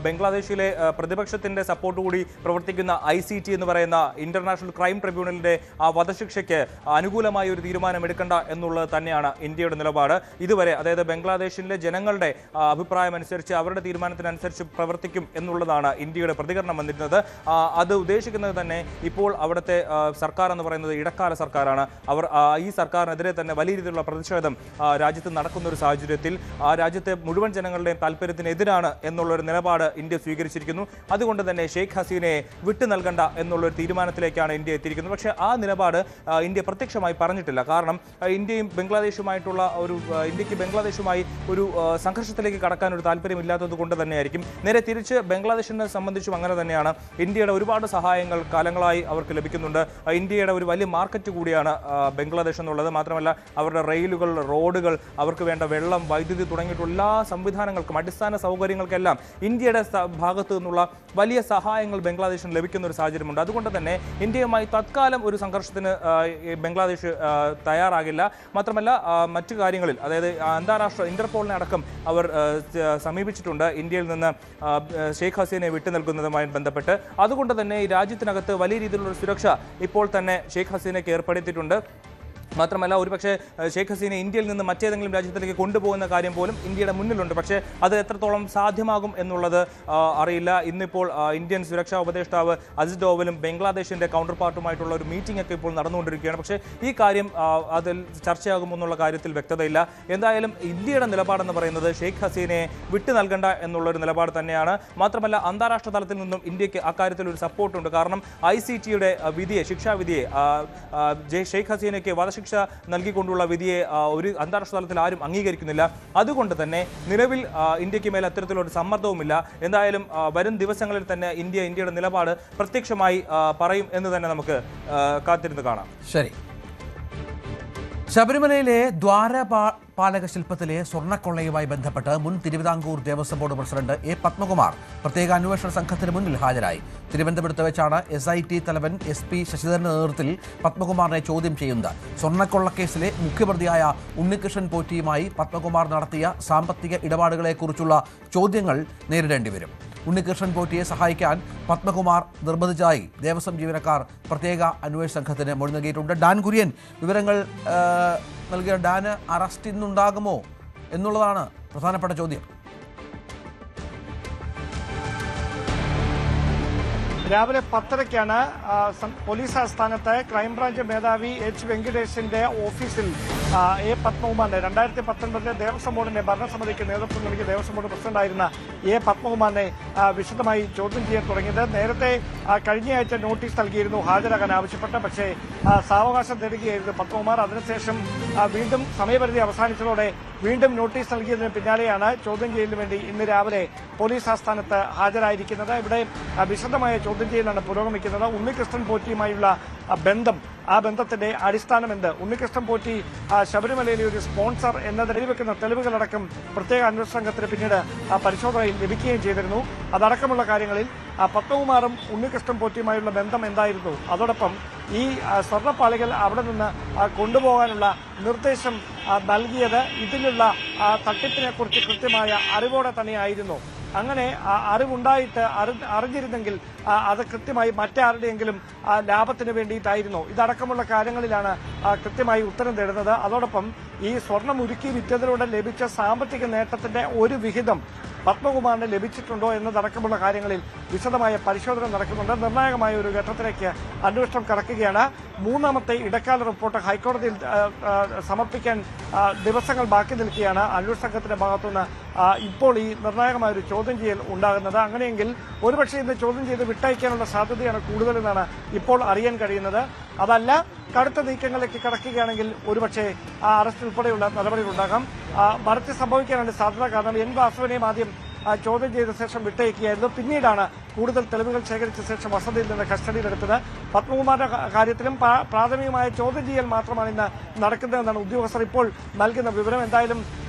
ബംഗ്ലാദേശിലെ പ്രതിപക്ഷത്തിന്റെ സപ്പോർട്ട് കൂടി പ്രവർത്തിക്കുന്ന ICT എന്ന് പറയുന്ന ഇന്റർനാഷണൽ ക്രൈം ട്രിബ്യൂണലിന്റെ ആ വധശിക്ഷയ്ക്ക് അനുകൂലമായ ഒരു തീരുമാനം എടുക്കേണ്ട എന്നുള്ളത് തന്നെയാണ് ഇന്ത്യയുടെ നിലപാട്. ഇതുവരെ, അതായത് ബംഗ്ലാദേശിലെ ജനങ്ങളുടെ അഭിപ്രായം അനുസരിച്ച്, അവരുടെ തീരുമാനത്തിനനുസരിച്ച് പ്രവർത്തിക്കും എന്നുള്ളതാണ് ഇന്ത്യയുടെ പ്രതികരണം വന്നിരുന്നത്. അത് ഉദ്ദേശിക്കുന്നത് തന്നെ ഇപ്പോൾ അവിടുത്തെ സർക്കാർ എന്ന് പറയുന്നത് ഇടക്കാല സർക്കാരാണ്. അവർ ഈ സർക്കാരിനെതിരെ തന്നെ വലിയ രീതിയിലുള്ള പ്രതിഷേധം രാജ്യത്ത് നടക്കുന്ന ഒരു സാഹചര്യത്തിൽ ആ രാജ്യത്തെ മുഴുവൻ ജനങ്ങളുടെയും താല്പര്യത്തിനെതിരാണ് എന്നുള്ളൊരു നിലപാട് ഇന്ത്യ സ്വീകരിച്ചിരിക്കുന്നു. അതുകൊണ്ട് തന്നെ ഷെയ്ഖ് ഹസീനയെ വിട്ടു നൽകണ്ട എന്നുള്ളൊരു തീരുമാനത്തിലേക്കാണ് ഇന്ത്യ എത്തിയിരിക്കുന്നത്. പക്ഷേ ആ നിലപാട് ഇന്ത്യ പ്രത്യക്ഷമായി പറഞ്ഞിട്ടില്ല. കാരണം ഇന്ത്യക്ക് ബംഗ്ലാദേശുമായി ഒരു സംഘർഷത്തിലേക്ക് കടക്കാൻ ഒരു താല്പര്യമില്ലാത്തത് കൊണ്ട് തന്നെയായിരിക്കും. നേരെ തിരിച്ച് ബംഗ്ലാദേശിനെ സംബന്ധിച്ചും അങ്ങനെ തന്നെയാണ്. ഇന്ത്യയുടെ ഒരുപാട് സഹായങ്ങൾ കാലങ്ങളായി അവർക്ക് ലഭിക്കുന്നുണ്ട്. ഇന്ത്യയുടെ ഒരു വലിയ മാർക്കറ്റ് കൂടിയാണ് ബംഗ്ലാദേശ് എന്നുള്ളത്. മാത്രമല്ല, അവരുടെ റെയിലുകൾ, റോഡുകൾ, അവർക്ക് വേണ്ട വെള്ളം, വൈദ്യുതി തുടങ്ങിയിട്ടുള്ള എല്ലാ സംവിധാനങ്ങൾക്കും, അടിസ്ഥാന സൗകര്യങ്ങൾക്കെല്ലാം ഇന്ത്യയുടെ ഭാഗത്തു നിന്നുള്ള വലിയ സഹായങ്ങൾ ബംഗ്ലാദേശിന് ലഭിക്കുന്ന ഒരു സാഹചര്യമുണ്ട്. അതുകൊണ്ട് തന്നെ ഇന്ത്യയുമായി തത്കാലം ഒരു സംഘർഷത്തിന് ബംഗ്ലാദേശ് തയ്യാറാകില്ല. മാത്രമല്ല, മറ്റു കാര്യങ്ങളിൽ, അതായത് അന്താരാഷ്ട്ര ഇന്റർപോളിനെ അടക്കം അവർ സമീപിച്ചിട്ടുണ്ട് ഇന്ത്യയിൽ നിന്ന് ഷെയ്ഖ് ഹസീനയെ വിട്ടു നൽകുന്നതുമായി ബന്ധപ്പെട്ട്. അതുകൊണ്ട് തന്നെ ഈ രാജ്യത്തിനകത്ത് വലിയ രീതിയിലുള്ള സുരക്ഷ ഇപ്പോൾ തന്നെ ഷെയ്ഖ് ഹസീനയ്ക്ക് ഏർപ്പെടുത്തിയിട്ടുണ്ട്. മാത്രമല്ല, ഒരുപക്ഷെ ഷെയ്ഖ് ഹസീന ഇന്ത്യയിൽ നിന്ന് മറ്റേതെങ്കിലും രാജ്യത്തിലേക്ക് കൊണ്ടുപോകുന്ന കാര്യം പോലും ഇന്ത്യയുടെ മുന്നിലുണ്ട്. പക്ഷേ അത് എത്രത്തോളം സാധ്യമാകും എന്നുള്ളത് അറിയില്ല. ഇന്നിപ്പോൾ ഇന്ത്യൻ സുരക്ഷാ ഉപദേഷ്ടാവ് അജിത് ഡോവലും ബംഗ്ലാദേശിന്റെ കൗണ്ടർ പാർട്ടുമായിട്ടുള്ള ഒരു മീറ്റിംഗ് ഒക്കെ ഇപ്പോൾ നടന്നുകൊണ്ടിരിക്കുകയാണ്. പക്ഷേ ഈ കാര്യം അതിൽ ചർച്ചയാകുമെന്നുള്ള കാര്യത്തിൽ വ്യക്തതയില്ല. എന്തായാലും ഇന്ത്യയുടെ നിലപാടെന്ന് പറയുന്നത് ഷെയ്ഖ് ഹസീനയെ വിട്ടു നൽകണ്ട എന്നുള്ളൊരു നിലപാട് തന്നെയാണ്. മാത്രമല്ല, അന്താരാഷ്ട്ര തലത്തിൽ നിന്നും ഇന്ത്യക്ക് അക്കാര്യത്തിൽ ഒരു സപ്പോർട്ടുണ്ട്. കാരണം ICTയുടെ വിധിയെ, ശിക്ഷാവിധിയെ, ഷെയ്ഖ് ഹസീനയ്ക്ക് വധശിക്ഷ നൽകിക്കൊണ്ടുള്ള വിധിയെ ഒരു അന്താരാഷ്ട്ര തലത്തിൽ ആരും അംഗീകരിക്കുന്നില്ല. അതുകൊണ്ട് തന്നെ നിലവിൽ ഇന്ത്യക്ക് മേൽ അത്തരത്തിലൊരു സമ്മർദ്ദവുമില്ല. എന്തായാലും വരും ദിവസങ്ങളിൽ തന്നെ ഇന്ത്യയുടെ നിലപാട് പ്രത്യക്ഷമായി പറയും എന്ന് തന്നെ നമുക്ക് കാത്തിരുന്ന് കാണാം. ശരി. ശബരിമലയിലെ ദ്വാരപാലക ശില്പത്തിലെ സ്വർണ്ണക്കൊള്ളയുമായി ബന്ധപ്പെട്ട് മുൻ Thiruvithamkoor Devaswom board president A. Padmakumar പ്രത്യേക അന്വേഷണ സംഘത്തിന് മുന്നിൽ ഹാജരായി. തിരുവനന്തപുരത്ത് വെച്ചാണ് SIT തലവൻ SP ശശിധരന്റെ നേതൃത്വത്തിൽ പത്മകുമാറിനെ ചോദ്യം ചെയ്യുന്നത്. സ്വർണ്ണക്കൊള്ളക്കേസിലെ മുഖ്യപ്രതിയായ ഉണ്ണികൃഷ്ണൻ പോറ്റിയുമായി പത്മകുമാർ നടത്തിയ സാമ്പത്തിക ഇടപാടുകളെക്കുറിച്ചുള്ള ചോദ്യങ്ങൾ നേരിടേണ്ടി വരും. ഉണ്ണികൃഷ്ണൻ പോറ്റിയെ സഹായിക്കാൻ പത്മകുമാർ നിർബന്ധിച്ചതായി ദേവസ്വം ജീവനക്കാർ പ്രത്യേക അന്വേഷണ സംഘത്തിന് മൊഴി നൽകിയിട്ടുണ്ട്. ഡാൻ കുര്യൻ വിവരങ്ങൾ നൽകിയ ഡാന് അറസ്റ്റ് ഇന്നുണ്ടാകുമോ എന്നുള്ളതാണ് പ്രധാനപ്പെട്ട ചോദ്യം. രാവിലെ 10:30-ക്കാണ് പോലീസ് ആസ്ഥാനത്ത് ക്രൈംബ്രാഞ്ച് മേധാവി എച്ച് വെങ്കടേഷിന്റെ ഓഫീസിൽ എ പത്മകുമാറിനെ 2019 ദേവസ്വം ബോർഡിന്റെ ഭരണസമിതിക്ക് നേതൃത്വം നൽകിയ ദേവസ്വം ബോർഡ് പ്രസിഡന്റായിരുന്ന എ പത്മകുമാറിനെ വിശദമായി ചോദ്യം ചെയ്യാൻ തുടങ്ങിയത്. നേരത്തെ കഴിഞ്ഞയാഴ്ച നോട്ടീസ് നൽകിയിരുന്നു ഹാജരാകാൻ ആവശ്യപ്പെട്ട്, പക്ഷേ സാവകാശം തേടുകയായിരുന്നു പത്മകുമാർ. അതിനുശേഷം വീണ്ടും സമയപരിധി അവസാനിച്ചതോടെ വീണ്ടും നോട്ടീസ് നൽകിയതിന് പിന്നാലെയാണ് ചോദ്യം ചെയ്യലിന് വേണ്ടി ഇന്ന് രാവിലെ പോലീസ് ആസ്ഥാനത്ത് ഹാജരായിരിക്കുന്നത്. ഇവിടെ വിശദമായ ചോദ്യം ചെയ്യലാണ് പുരോഗമിക്കുന്നത്. ഉണ്ണികൃഷ്ണൻ പോറ്റിയുമായുള്ള ബന്ധം, ആ ബന്ധത്തിന്റെ അടിസ്ഥാനം എന്ത്, ഉണ്ണികൃഷ്ണൻ പോറ്റി ശബരിമലയിലെ ഒരു സ്പോൺസർ എന്നത് വെളിവെക്കുന്ന തെളിവുകളടക്കം പ്രത്യേക അന്വേഷണ സംഘത്തിന് പിന്നീട് പരിശോധനയിൽ ലഭിക്കുകയും ചെയ്തിരുന്നു. അതടക്കമുള്ള കാര്യങ്ങളിൽ പത്മകുമാറും ഉണ്ണികൃഷ്ണൻ പോറ്റിയുമായുള്ള ബന്ധം എന്തായിരുന്നു, അതോടൊപ്പം ഈ സ്വർണ്ണപ്പാളികൾ അവിടെ നിന്ന് കൊണ്ടുപോകാനുള്ള നിർദ്ദേശം നൽകിയത് ഇതിലുള്ള തട്ടിപ്പിനെ കുറിച്ച് കൃത്യമായ അറിവോടെ തന്നെയായിരുന്നു. അങ്ങനെ അറിവുണ്ടായിട്ട് അറിഞ്ഞിരുന്നെങ്കിൽ അത് കൃത്യമായി മറ്റാരുടെയെങ്കിലും ലാഭത്തിന് വേണ്ടിയിട്ടായിരുന്നു. ഇതടക്കമുള്ള കാര്യങ്ങളിലാണ് കൃത്യമായി ഉത്തരം തേടുന്നത്. അതോടൊപ്പം ഈ സ്വർണം ഉരുക്കി വിറ്റതിലൂടെ ലഭിച്ച സാമ്പത്തിക നേട്ടത്തിന്റെ ഒരു വിഹിതം പത്മകുമാറിന് ലഭിച്ചിട്ടുണ്ടോ എന്നതടക്കമുള്ള കാര്യങ്ങളിൽ വിശദമായ പരിശോധന നടക്കുന്നുണ്ട്. നിർണായകമായ ഒരു ഘട്ടത്തിലേക്ക് അന്വേഷണം കടക്കുകയാണ്. മൂന്നാമത്തെ ഇടക്കാല റിപ്പോർട്ട് ഹൈക്കോടതിയിൽ സമർപ്പിക്കാൻ ദിവസങ്ങൾ ബാക്കി നിൽക്കുകയാണ്. അന്വേഷണ സംഘത്തിന്റെ ഭാഗത്തുനിന്ന് ഇപ്പോൾ ഈ നിർണായകമായ ഒരു ചോദ്യം ചെയ്യൽ ഉണ്ടാകുന്നത്. അങ്ങനെയെങ്കിൽ ഒരുപക്ഷെ ഇന്ന് ചോദ്യം ചെയ്ത് വിട്ടയക്കാനുള്ള സാധ്യതയാണ് കൂടുതലെന്നാണ് ഇപ്പോൾ അറിയാൻ കഴിയുന്നത്. അതല്ല, കടുത്ത നീക്കങ്ങളിലേക്ക് കടക്കുകയാണെങ്കിൽ ഒരുപക്ഷെ അറസ്റ്റ് ഉൾപ്പെടെയുള്ള നടപടികളുണ്ടാകാം. മറിച്ച് സംഭവിക്കാനാണ് സാധ്യത. കാരണം എൻ വാസുവിനെയും ആദ്യം ചോദ്യം ചെയ്ത ശേഷം വിട്ടയക്കുകയായിരുന്നു. പിന്നീടാണ് കൂടുതൽ തെളിവുകൾ ശേഖരിച്ച ശേഷം വസതിയിൽ നിന്ന് കസ്റ്റഡിയിലെടുത്തത്. പത്മകുമാറിന്റെ കാര്യത്തിലും പ്രാഥമികമായ ചോദ്യം ചെയ്യൽ മാത്രമാണ് ഇന്ന് നടക്കുന്നതെന്നാണ് ഉദ്യോഗസ്ഥർ ഇപ്പോൾ നൽകുന്ന വിവരം. എന്തായാലും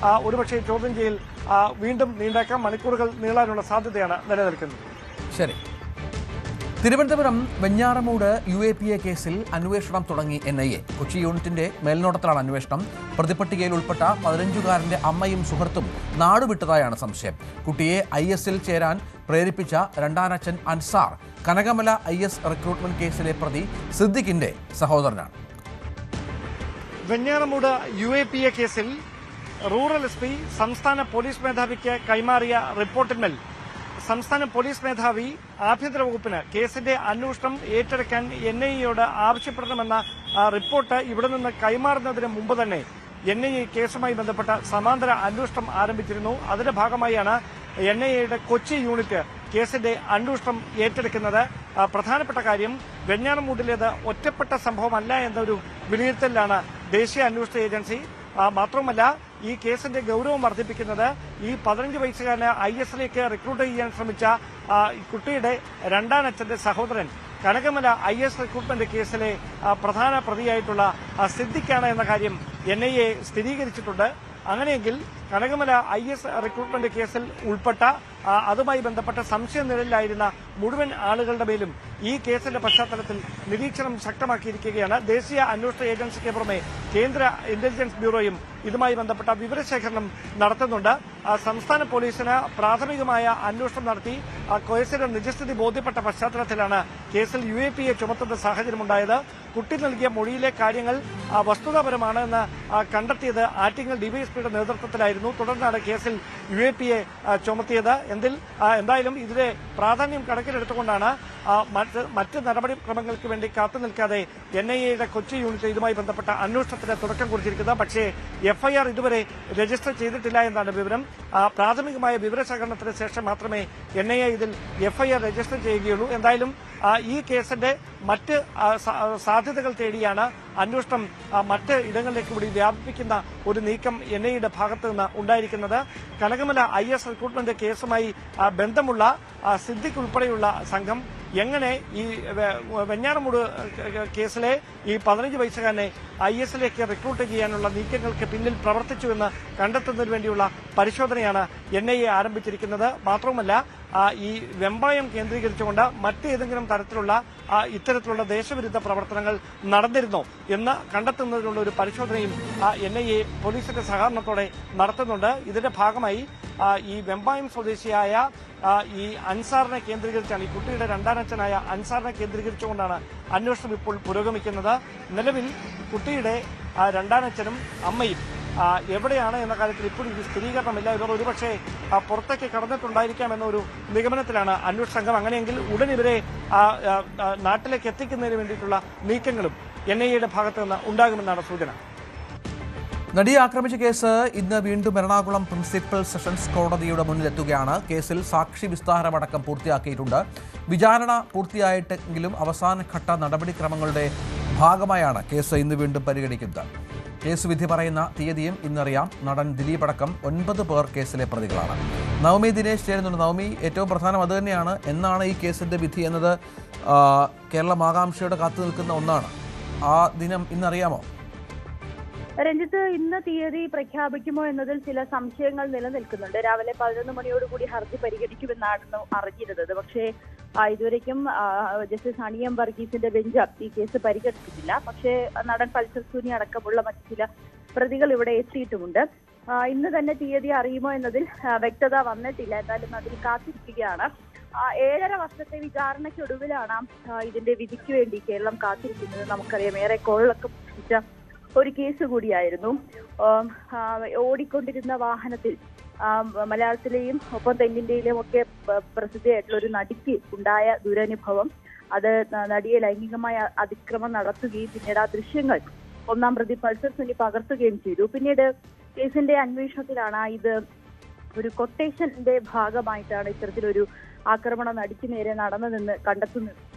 ഒരുപക്ഷെ ചോദ്യം ചെയ്യൽ വീണ്ടും നീണ്ടേക്കാം, മണിക്കൂറുകൾ നീളാനുള്ള സാധ്യതയാണ് നിലനിൽക്കുന്നത്. ശരി. തിരുവനന്തപുരം വെഞ്ഞാറമൂട് UAPA കേസിൽ അന്വേഷണം തുടങ്ങി NIA. കൊച്ചി യൂണിറ്റിന്റെ മേൽനോട്ടത്തിലാണ് അന്വേഷണം. പ്രതിപട്ടികയിൽ ഉൾപ്പെട്ട 15-കാരന്റെ അമ്മയും സുഹൃത്തും നാടുവിട്ടതായാണ് സംശയം. കുട്ടിയെ IS-ൽ ചേരാൻ പ്രേരിപ്പിച്ച രണ്ടാനച്ഛൻ അൻസാർ കനകമല IS റിക്രൂട്ട്മെന്റ് കേസിലെ പ്രതി സിദ്ദിഖിന്റെ സഹോദരനാണ്. വെഞ്ഞാറമൂട് UAPA കേസിൽ റൂറൽ SP സംസ്ഥാന പോലീസ് മേധാവിക്ക് കൈമാറിയ റിപ്പോർട്ടിന്മേൽ സംസ്ഥാന പോലീസ് മേധാവി ആഭ്യന്തര വകുപ്പിന് കേസിന്റെ അന്വേഷണം ഏറ്റെടുക്കാൻ NIA-യോട് ആവശ്യപ്പെടണമെന്ന റിപ്പോർട്ട് ഇവിടെ നിന്ന് കൈമാറുന്നതിന് മുമ്പ് തന്നെ NIA കേസുമായി ബന്ധപ്പെട്ട സമാന്തര അന്വേഷണം ആരംഭിച്ചിരുന്നു. അതിന്റെ ഭാഗമായാണ് NIA-യുടെ കൊച്ചി യൂണിറ്റ് കേസിന്റെ അന്വേഷണം ഏറ്റെടുക്കുന്നത്. പ്രധാനപ്പെട്ട കാര്യം, വെഞ്ഞാറമൂടിലേത് ഒറ്റപ്പെട്ട സംഭവമല്ല എന്നൊരു വിലയിരുത്തലിലാണ് ദേശീയ അന്വേഷണ ഏജൻസി. മാത്രമല്ല, ഈ കേസിന്റെ ഗൌരവം വർദ്ധിപ്പിക്കുന്നത് ഈ 15 വയസ്സുകാരനെ IS-ലേക്ക് റിക്രൂട്ട് ചെയ്യാൻ ശ്രമിച്ച കുട്ടിയുടെ രണ്ടാനച്ഛന്റെ സഹോദരൻ കനകമല IS റിക്രൂട്ട്മെന്റ് കേസിലെ പ്രധാന പ്രതിയായിട്ടുള്ള സിദ്ദിഖാണ് എന്ന കാര്യം NIA സ്ഥിരീകരിച്ചിട്ടുണ്ട്. അങ്ങനെയെങ്കിൽ കനകമല IS റിക്രൂട്ട്മെന്റ് കേസിൽ ഉൾപ്പെട്ട അതുമായി ബന്ധപ്പെട്ട സംശയനിഴലിലായിരുന്ന മുഴുവൻ ആളുകളുടെ മേലും ഈ കേസിന്റെ പശ്ചാത്തലത്തിൽ നിരീക്ഷണം ശക്തമാക്കിയിരിക്കുകയാണ്. ദേശീയ അന്വേഷണ ഏജൻസിക്ക് പുറമെ കേന്ദ്ര ഇന്റലിജൻസ് ബ്യൂറോയും ഇതുമായി ബന്ധപ്പെട്ട വിവരശേഖരണം നടത്തുന്നുണ്ട്. സംസ്ഥാന പോലീസിന് പ്രാഥമികമായ അന്വേഷണം നടത്തി കേസിന്റെ നിജസ്ഥിതി ബോധ്യപ്പെട്ട പശ്ചാത്തലത്തിലാണ് കേസിൽ UAPA ചുമത്തുന്ന സാഹചര്യമുണ്ടായത്. കുട്ടി നൽകിയ മൊഴിയിലെ കാര്യങ്ങൾ വസ്തുതാപരമാണ് എന്ന് കണ്ടെത്തിയത് ആറ്റിങ്ങൽ DYSPയുടെ നേതൃത്വത്തിലായിരുന്നു. തുടർന്നാണ് കേസിൽ UAPA ചുമത്തിയത്. എന്തായാലും ഇതിലെ പ്രാധാന്യം കണക്കിലെടുത്തുകൊണ്ടാണ് മറ്റ് നടപടിക്രമങ്ങൾക്ക് വേണ്ടി കാത്തുനിൽക്കാതെ NIA-യുടെ കൊച്ചി യൂണിറ്റ് ഇതുമായി ബന്ധപ്പെട്ട അന്വേഷണത്തിന് തുടക്കം കുറിച്ചിരിക്കുന്നത്. പക്ഷേ FIR ഇതുവരെ രജിസ്റ്റർ ചെയ്തിട്ടില്ല എന്നാണ് വിവരം. പ്രാഥമികമായ വിവരശേഖരണത്തിന് ശേഷം മാത്രമേ NIA ഇതിൽ FIR രജിസ്റ്റർ ചെയ്യുകയുള്ളൂ. എന്തായാലും ഈ കേസിന്റെ മറ്റ് സാധ്യതകൾ തേടിയാണ് അന്വേഷണം മറ്റ് ഇടങ്ങളിലേക്ക് കൂടി വ്യാപിപ്പിക്കുന്ന ഒരു നീക്കം NIA-യുടെ ഭാഗത്തു നിന്ന് ഉണ്ടായിരിക്കുന്നത്. കനകമല IS റിക്രൂട്ട്മെന്റ് കേസുമായി ബന്ധമുള്ള സിദ്ദിഖ് ഉൾപ്പെടെയുള്ള സംഘം എങ്ങനെ ഈ വെഞ്ഞാറമൂട് കേസിലെ ഈ 15 വയസ്സുകാരനെ IS-ലേക്ക് റിക്രൂട്ട് ചെയ്യാനുള്ള നീക്കങ്ങൾക്ക് പിന്നിൽ പ്രവർത്തിച്ചുവെന്ന് കണ്ടെത്തുന്നതിന് വേണ്ടിയുള്ള പരിശോധനയാണ് NIA ആരംഭിച്ചിരിക്കുന്നത്. മാത്രവുമല്ല, ഈ വെമ്പായം കേന്ദ്രീകരിച്ചുകൊണ്ട് മറ്റേതെങ്കിലും തരത്തിലുള്ള ഇത്തരത്തിലുള്ള ദേശവിരുദ്ധ പ്രവർത്തനങ്ങൾ നടന്നിരുന്നോ എന്ന് കണ്ടെത്തുന്നതിനുള്ള ഒരു പരിശോധനയും NIA പോലീസിന്റെ സഹകരണത്തോടെ നടത്തുന്നുണ്ട്. ഇതിന്റെ ഭാഗമായി ഈ വെമ്പായം സ്വദേശിയായ ഈ അൻസാറിനെ കേന്ദ്രീകരിച്ചാണ്, ഈ കുട്ടിയുടെ രണ്ടാനച്ഛനായ അൻസാറിനെ കേന്ദ്രീകരിച്ചുകൊണ്ടാണ് അന്വേഷണം ഇപ്പോൾ പുരോഗമിക്കുന്നത്. നിലവിൽ കുട്ടിയുടെ രണ്ടാനച്ഛനും അമ്മയും എവിടെയാണ് എന്ന കാര്യത്തിൽ ഇപ്പോഴും ഒരു സ്ഥിരീകരണമില്ല. ഇവർ ഒരുപക്ഷെ പുറത്തേക്ക് കടന്നിട്ടുണ്ടായിരിക്കാം എന്നൊരു നിഗമനത്തിലാണ് അന്വേഷണ സംഘം. അങ്ങനെയെങ്കിൽ ഉടൻ ഇവരെ നാട്ടിലേക്ക് എത്തിക്കുന്നതിന് വേണ്ടിയിട്ടുള്ള നീക്കങ്ങളും NIAയുടെ ഭാഗത്ത് നിന്ന് ഉണ്ടാകുമെന്നാണ് സൂചന. നടിയെ ആക്രമിച്ച കേസ് ഇന്ന് വീണ്ടും എറണാകുളം പ്രിൻസിപ്പൽ സെഷൻസ് കോടതിയുടെ മുന്നിലെത്തുകയാണ്. കേസിൽ സാക്ഷി വിസ്താരമടക്കം പൂർത്തിയാക്കിയിട്ടുണ്ട്. വിചാരണ പൂർത്തിയായിട്ടെങ്കിലും അവസാനഘട്ട നടപടിക്രമങ്ങളുടെ ഭാഗമായാണ് കേസ് ഇന്ന് വീണ്ടും പരിഗണിക്കുന്നത്. കേസ് വിധി പറയുന്ന തീയതിയും ഇന്നറിയാം. നടൻ ദിലീപ് അടക്കം 9 പേർ കേസിലെ പ്രതികളാണ്. നവമി ദിനേശ് ചേരുന്നുണ്ട്. നവമി, ഏറ്റവും പ്രധാനം അതുതന്നെയാണ്. എന്നാണ് ഈ കേസിന്റെ വിധി എന്നത് കേരളം ആകാംക്ഷയോടെ കാത്തു നിൽക്കുന്ന ഒന്നാണ്. ആ ദിനം ഇന്നറിയാമോ? രഞ്ജിത്ത്, ഇന്ന് തീയതി പ്രഖ്യാപിക്കുമോ എന്നതിൽ ചില സംശയങ്ങൾ നിലനിൽക്കുന്നുണ്ട്. രാവിലെ 11 മണിയോടുകൂടി ഹർജി പരിഗണിക്കുമെന്നാണ് അറിഞ്ഞിരുന്നത്. പക്ഷേ ഇതുവരേക്കും ജസ്റ്റിസ് അണിയം വർഗീസിന്റെ ബെഞ്ച് ഈ കേസ് പരിഗണിച്ചിട്ടില്ല. പക്ഷേ നടൻ പൾസർ സുനി അടക്കമുള്ള മറ്റു ചില പ്രതികൾ ഇവിടെ എത്തിയിട്ടുമുണ്ട്. ഇന്ന് തന്നെ തീയതി അറിയുമോ എന്നതിൽ വ്യക്തത വന്നിട്ടില്ല. എന്തായാലും അതിൽ കാത്തിരിക്കുകയാണ്. 7.5 വർഷത്തെ വിചാരണയ്ക്കൊടുവിലാണ് ഇതിന്റെ വിധിക്ക് വേണ്ടി കേരളം കാത്തിരിക്കുന്നത്. നമുക്കറിയാം, ഏറെ കോളിളക്കം സൃഷ്ടിച്ച ഒരു കേസ് കൂടിയായിരുന്നു. ഓടിക്കൊണ്ടിരുന്ന വാഹനത്തിൽ മലയാളത്തിലെയും ഒപ്പം തെന്നിന്ത്യയിലെയും ഒക്കെ പ്രസിദ്ധയായിട്ടുള്ള ഒരു നടിക്ക് ഉണ്ടായ ദുരനുഭവം, അത് നടിയെ ലൈംഗികമായ അതിക്രമം നടത്തുകയും പിന്നീട് ആ ദൃശ്യങ്ങൾ 1-ാം പ്രതി പൾസർ സുനി പകർത്തുകയും ചെയ്തു. പിന്നീട് കേസിന്റെ അന്വേഷണത്തിലാണ് ഇത് ഒരു കൊട്ടേഷന്റെ ഭാഗമായിട്ടാണ് ഇത്തരത്തിലൊരു ആക്രമണം നടിക്ക് നേരെ നടന്നതെന്ന്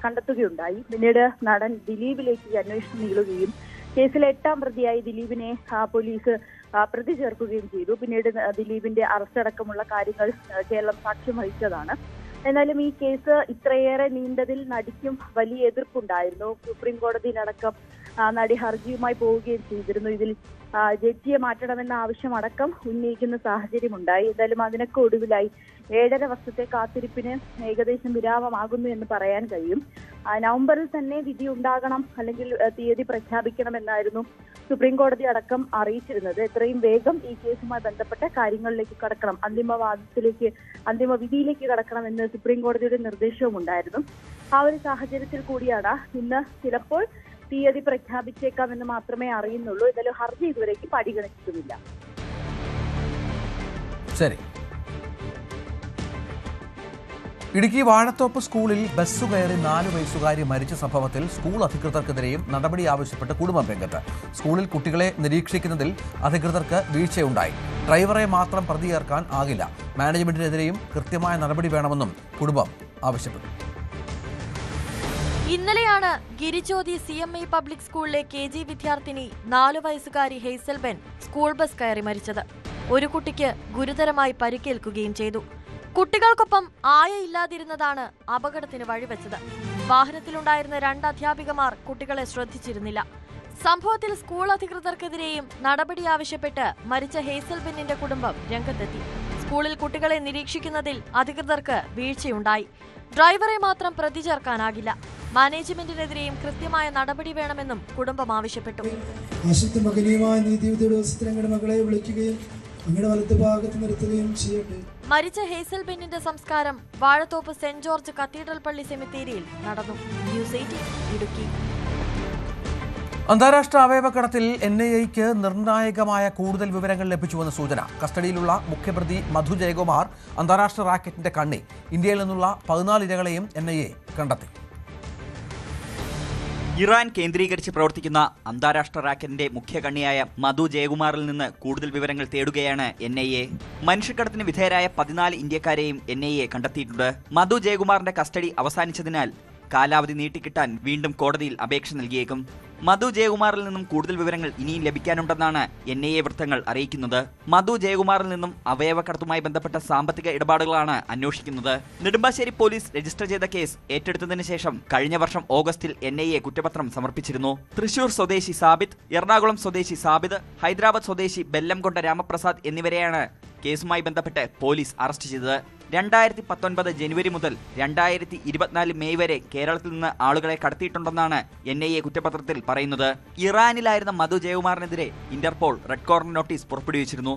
കണ്ടെത്തുകയുണ്ടായി. പിന്നീട് നടൻ ദിലീപിലേക്ക് ഈ അന്വേഷണം നീളുകയും കേസിലെ 8-ാം പ്രതിയായി ദിലീപിനെ പോലീസ് പ്രതി ചേർക്കുകയും ചെയ്തു. പിന്നീട് ദിലീപിന്റെ അറസ്റ്റ് അടക്കമുള്ള കാര്യങ്ങൾ കേരളം സാക്ഷ്യം വഹിച്ചതാണ്. എന്നാലും ഈ കേസ് ഇത്രയേറെ നീണ്ടതിൽ നടിക്കും വലിയ എതിർപ്പുണ്ടായിരുന്നു. സുപ്രീം കോടതിയിലടക്കം നടി ഹർജിയുമായി പോവുകയും ചെയ്തിരുന്നു. ഇതിൽ ജഡ്ജിയെ മാറ്റണമെന്ന ആവശ്യം അടക്കം ഉന്നയിക്കുന്ന സാഹചര്യമുണ്ടായി. എന്തായാലും അതിനൊക്കെ ഒടുവിലായി 7.5 വർഷത്തെ കാത്തിരിപ്പിന് ഏകദേശം വിരാമമാകുന്നു എന്ന് പറയാൻ കഴിയും. നവംബറിൽ തന്നെ വിധി ഉണ്ടാകണം, അല്ലെങ്കിൽ തീയതി പ്രഖ്യാപിക്കണമെന്നായിരുന്നു സുപ്രീം കോടതി അടക്കം അറിയിച്ചിരുന്നത്. എത്രയും വേഗം ഈ കേസുമായി ബന്ധപ്പെട്ട കാര്യങ്ങളിലേക്ക് കടക്കണം, അന്തിമ വിധിയിലേക്ക് കടക്കണം എന്ന് സുപ്രീം കോടതിയുടെ നിർദ്ദേശവും ഉണ്ടായിരുന്നു. ആ ഒരു സാഹചര്യത്തിൽ കൂടിയാണ് ഇന്ന് ചിലപ്പോൾ തീയതി പ്രഖ്യാപിച്ചേക്കാമെന്ന് മാത്രമേ അറിയുന്നുള്ളൂ. എന്തായാലും ഹർജി ഇതുവരേക്ക് പരിഗണിച്ചിട്ടുമില്ല. ശരി. ഇടുക്കി വാഴത്തോപ്പ് സ്കൂളിൽ ബസ് കയറി 4 വയസ്സുകാരി മരിച്ച സംഭവത്തിൽ സ്കൂൾ അധികൃതർക്കെതിരെയും നടപടി ആവശ്യപ്പെട്ട് കുടുംബം രംഗത്ത്. സ്കൂളിൽ കുട്ടികളെ നിരീക്ഷിക്കുന്നതിൽ അധികൃതർക്ക് വീഴ്ചയുണ്ടായി. ഡ്രൈവറെ മാത്രം പ്രതി ചേർക്കാൻ ആകില്ല. മാനേജ്മെന്റിനെതിരെയും കൃത്യമായ നടപടി വേണമെന്നും കുടുംബം ആവശ്യപ്പെട്ടു. ഇന്നലെയാണ് ഗിരിജ്യോതി CMI പബ്ലിക് സ്കൂളിലെ KG വിദ്യാർത്ഥിനി 4 വയസ്സുകാരി ഹെയ്സൽബെൻ സ്കൂൾ ബസ് കയറി മരിച്ചത്. ഒരു കുട്ടിക്ക് ഗുരുതരമായി പരിക്കേൽക്കുകയും ചെയ്തു. കുട്ടികൾക്കൊപ്പം ആയയില്ലാതിരുന്നതാണ് അപകടത്തിന് വഴിവെച്ചത്. വാഹനത്തിലുണ്ടായിരുന്ന 2 അധ്യാപികമാർ കുട്ടികളെ ശ്രദ്ധിച്ചിരുന്നില്ല. സംഭവത്തിൽ സ്കൂൾ അധികൃതർക്കെതിരെയും നടപടി ആവശ്യപ്പെട്ട് മരിച്ച ഹെയ്സൽബെന്നിന്റെ കുടുംബം രംഗത്തെത്തി. സ്കൂളിൽ കുട്ടികളെ നിരീക്ഷിക്കുന്നതിൽ അധികൃതർക്ക് വീഴ്ചയുണ്ടായി. ഡ്രൈവറെ മാത്രം പ്രതി ചേർക്കാനാകില്ല. മാനേജ്മെന്റിനെതിരെയും കൃത്യമായ നടപടി വേണമെന്നും കുടുംബം ആവശ്യപ്പെട്ടു. മരിച്ച ഹേസൽബെന്നിന്റെ സംസ്കാരം വാഴത്തോപ്പ് സെന്റ് ജോർജ് കത്തീഡ്രൽ പള്ളി സെമിത്തേരിയിൽ നടന്നു. ന്യൂസ് 18 ഇടുക്കി. അന്താരാഷ്ട്ര അവയവക്കടത്തിൽ NIAയ്ക്ക് നിർണായകമായ കൂടുതൽ വിവരങ്ങൾ ലഭിച്ചുവെന്ന് സൂചന. കസ്റ്റഡിയിലുള്ള മുഖ്യപ്രതി മധു ജയകുമാർ അന്താരാഷ്ട്ര റാക്കറ്റിന്റെ കണ്ണി. ഇന്ത്യയിൽ നിന്നുള്ള 14 ഇരകളെയും NIA കണ്ടെത്തി. ഇറാൻ കേന്ദ്രീകരിച്ച് പ്രവർത്തിക്കുന്ന അന്താരാഷ്ട്ര റാക്കറ്റിന്റെ മുഖ്യ കണ്ണിയായ മധു ജയകുമാറിൽ നിന്ന് കൂടുതൽ വിവരങ്ങൾ തേടുകയാണ് NIA. മനുഷ്യക്കടത്തിന് വിധേയരായ 14 ഇന്ത്യക്കാരെയും NIA കണ്ടെത്തിയിട്ടുണ്ട്. മധു ജയകുമാറിന്റെ കസ്റ്റഡി അവസാനിച്ചതിനാൽ കാലാവധി നീട്ടിക്കിട്ടാൻ വീണ്ടും കോടതിയിൽ അപേക്ഷ നൽകിയേക്കും. മധു ജയകുമാറിൽ നിന്നും കൂടുതൽ വിവരങ്ങൾ ഇനിയും ലഭിക്കാനുണ്ടെന്നാണ് NIA വൃത്തങ്ങൾ അറിയിക്കുന്നത്. മധു ജയകുമാറിൽ നിന്നും അവയവക്കടത്തുമായി ബന്ധപ്പെട്ട സാമ്പത്തിക ഇടപാടുകളാണ് അന്വേഷിക്കുന്നത്. നെടുമ്പാശ്ശേരി പോലീസ് രജിസ്റ്റർ ചെയ്ത കേസ് ഏറ്റെടുത്തതിന് ശേഷം കഴിഞ്ഞ വർഷം ഓഗസ്റ്റിൽ NIA കുറ്റപത്രം സമർപ്പിച്ചിരുന്നു. തൃശൂർ സ്വദേശി സാബിത്, എറണാകുളം സ്വദേശി സാബിത്, ഹൈദരാബാദ് സ്വദേശി ബെല്ലംകൊണ്ട രാമപ്രസാദ് എന്നിവരെയാണ് കേസുമായി ബന്ധപ്പെട്ട് പോലീസ് അറസ്റ്റ് ചെയ്തത്. 2019 ജനുവരി മുതൽ 2024 മെയ് വരെ കേരളത്തിൽ നിന്ന് ആളുകളെ കടത്തിയിട്ടുണ്ടെന്നാണ് NIA കുറ്റപത്രത്തിൽ പറയുന്നത്. ഇറാനിലായിരുന്ന മധു ജയകുമാറിനെതിരെ ഇന്റർപോൾ റെഡ് കോർണർ നോട്ടീസ് പുറപ്പെടുവിച്ചിരുന്നു.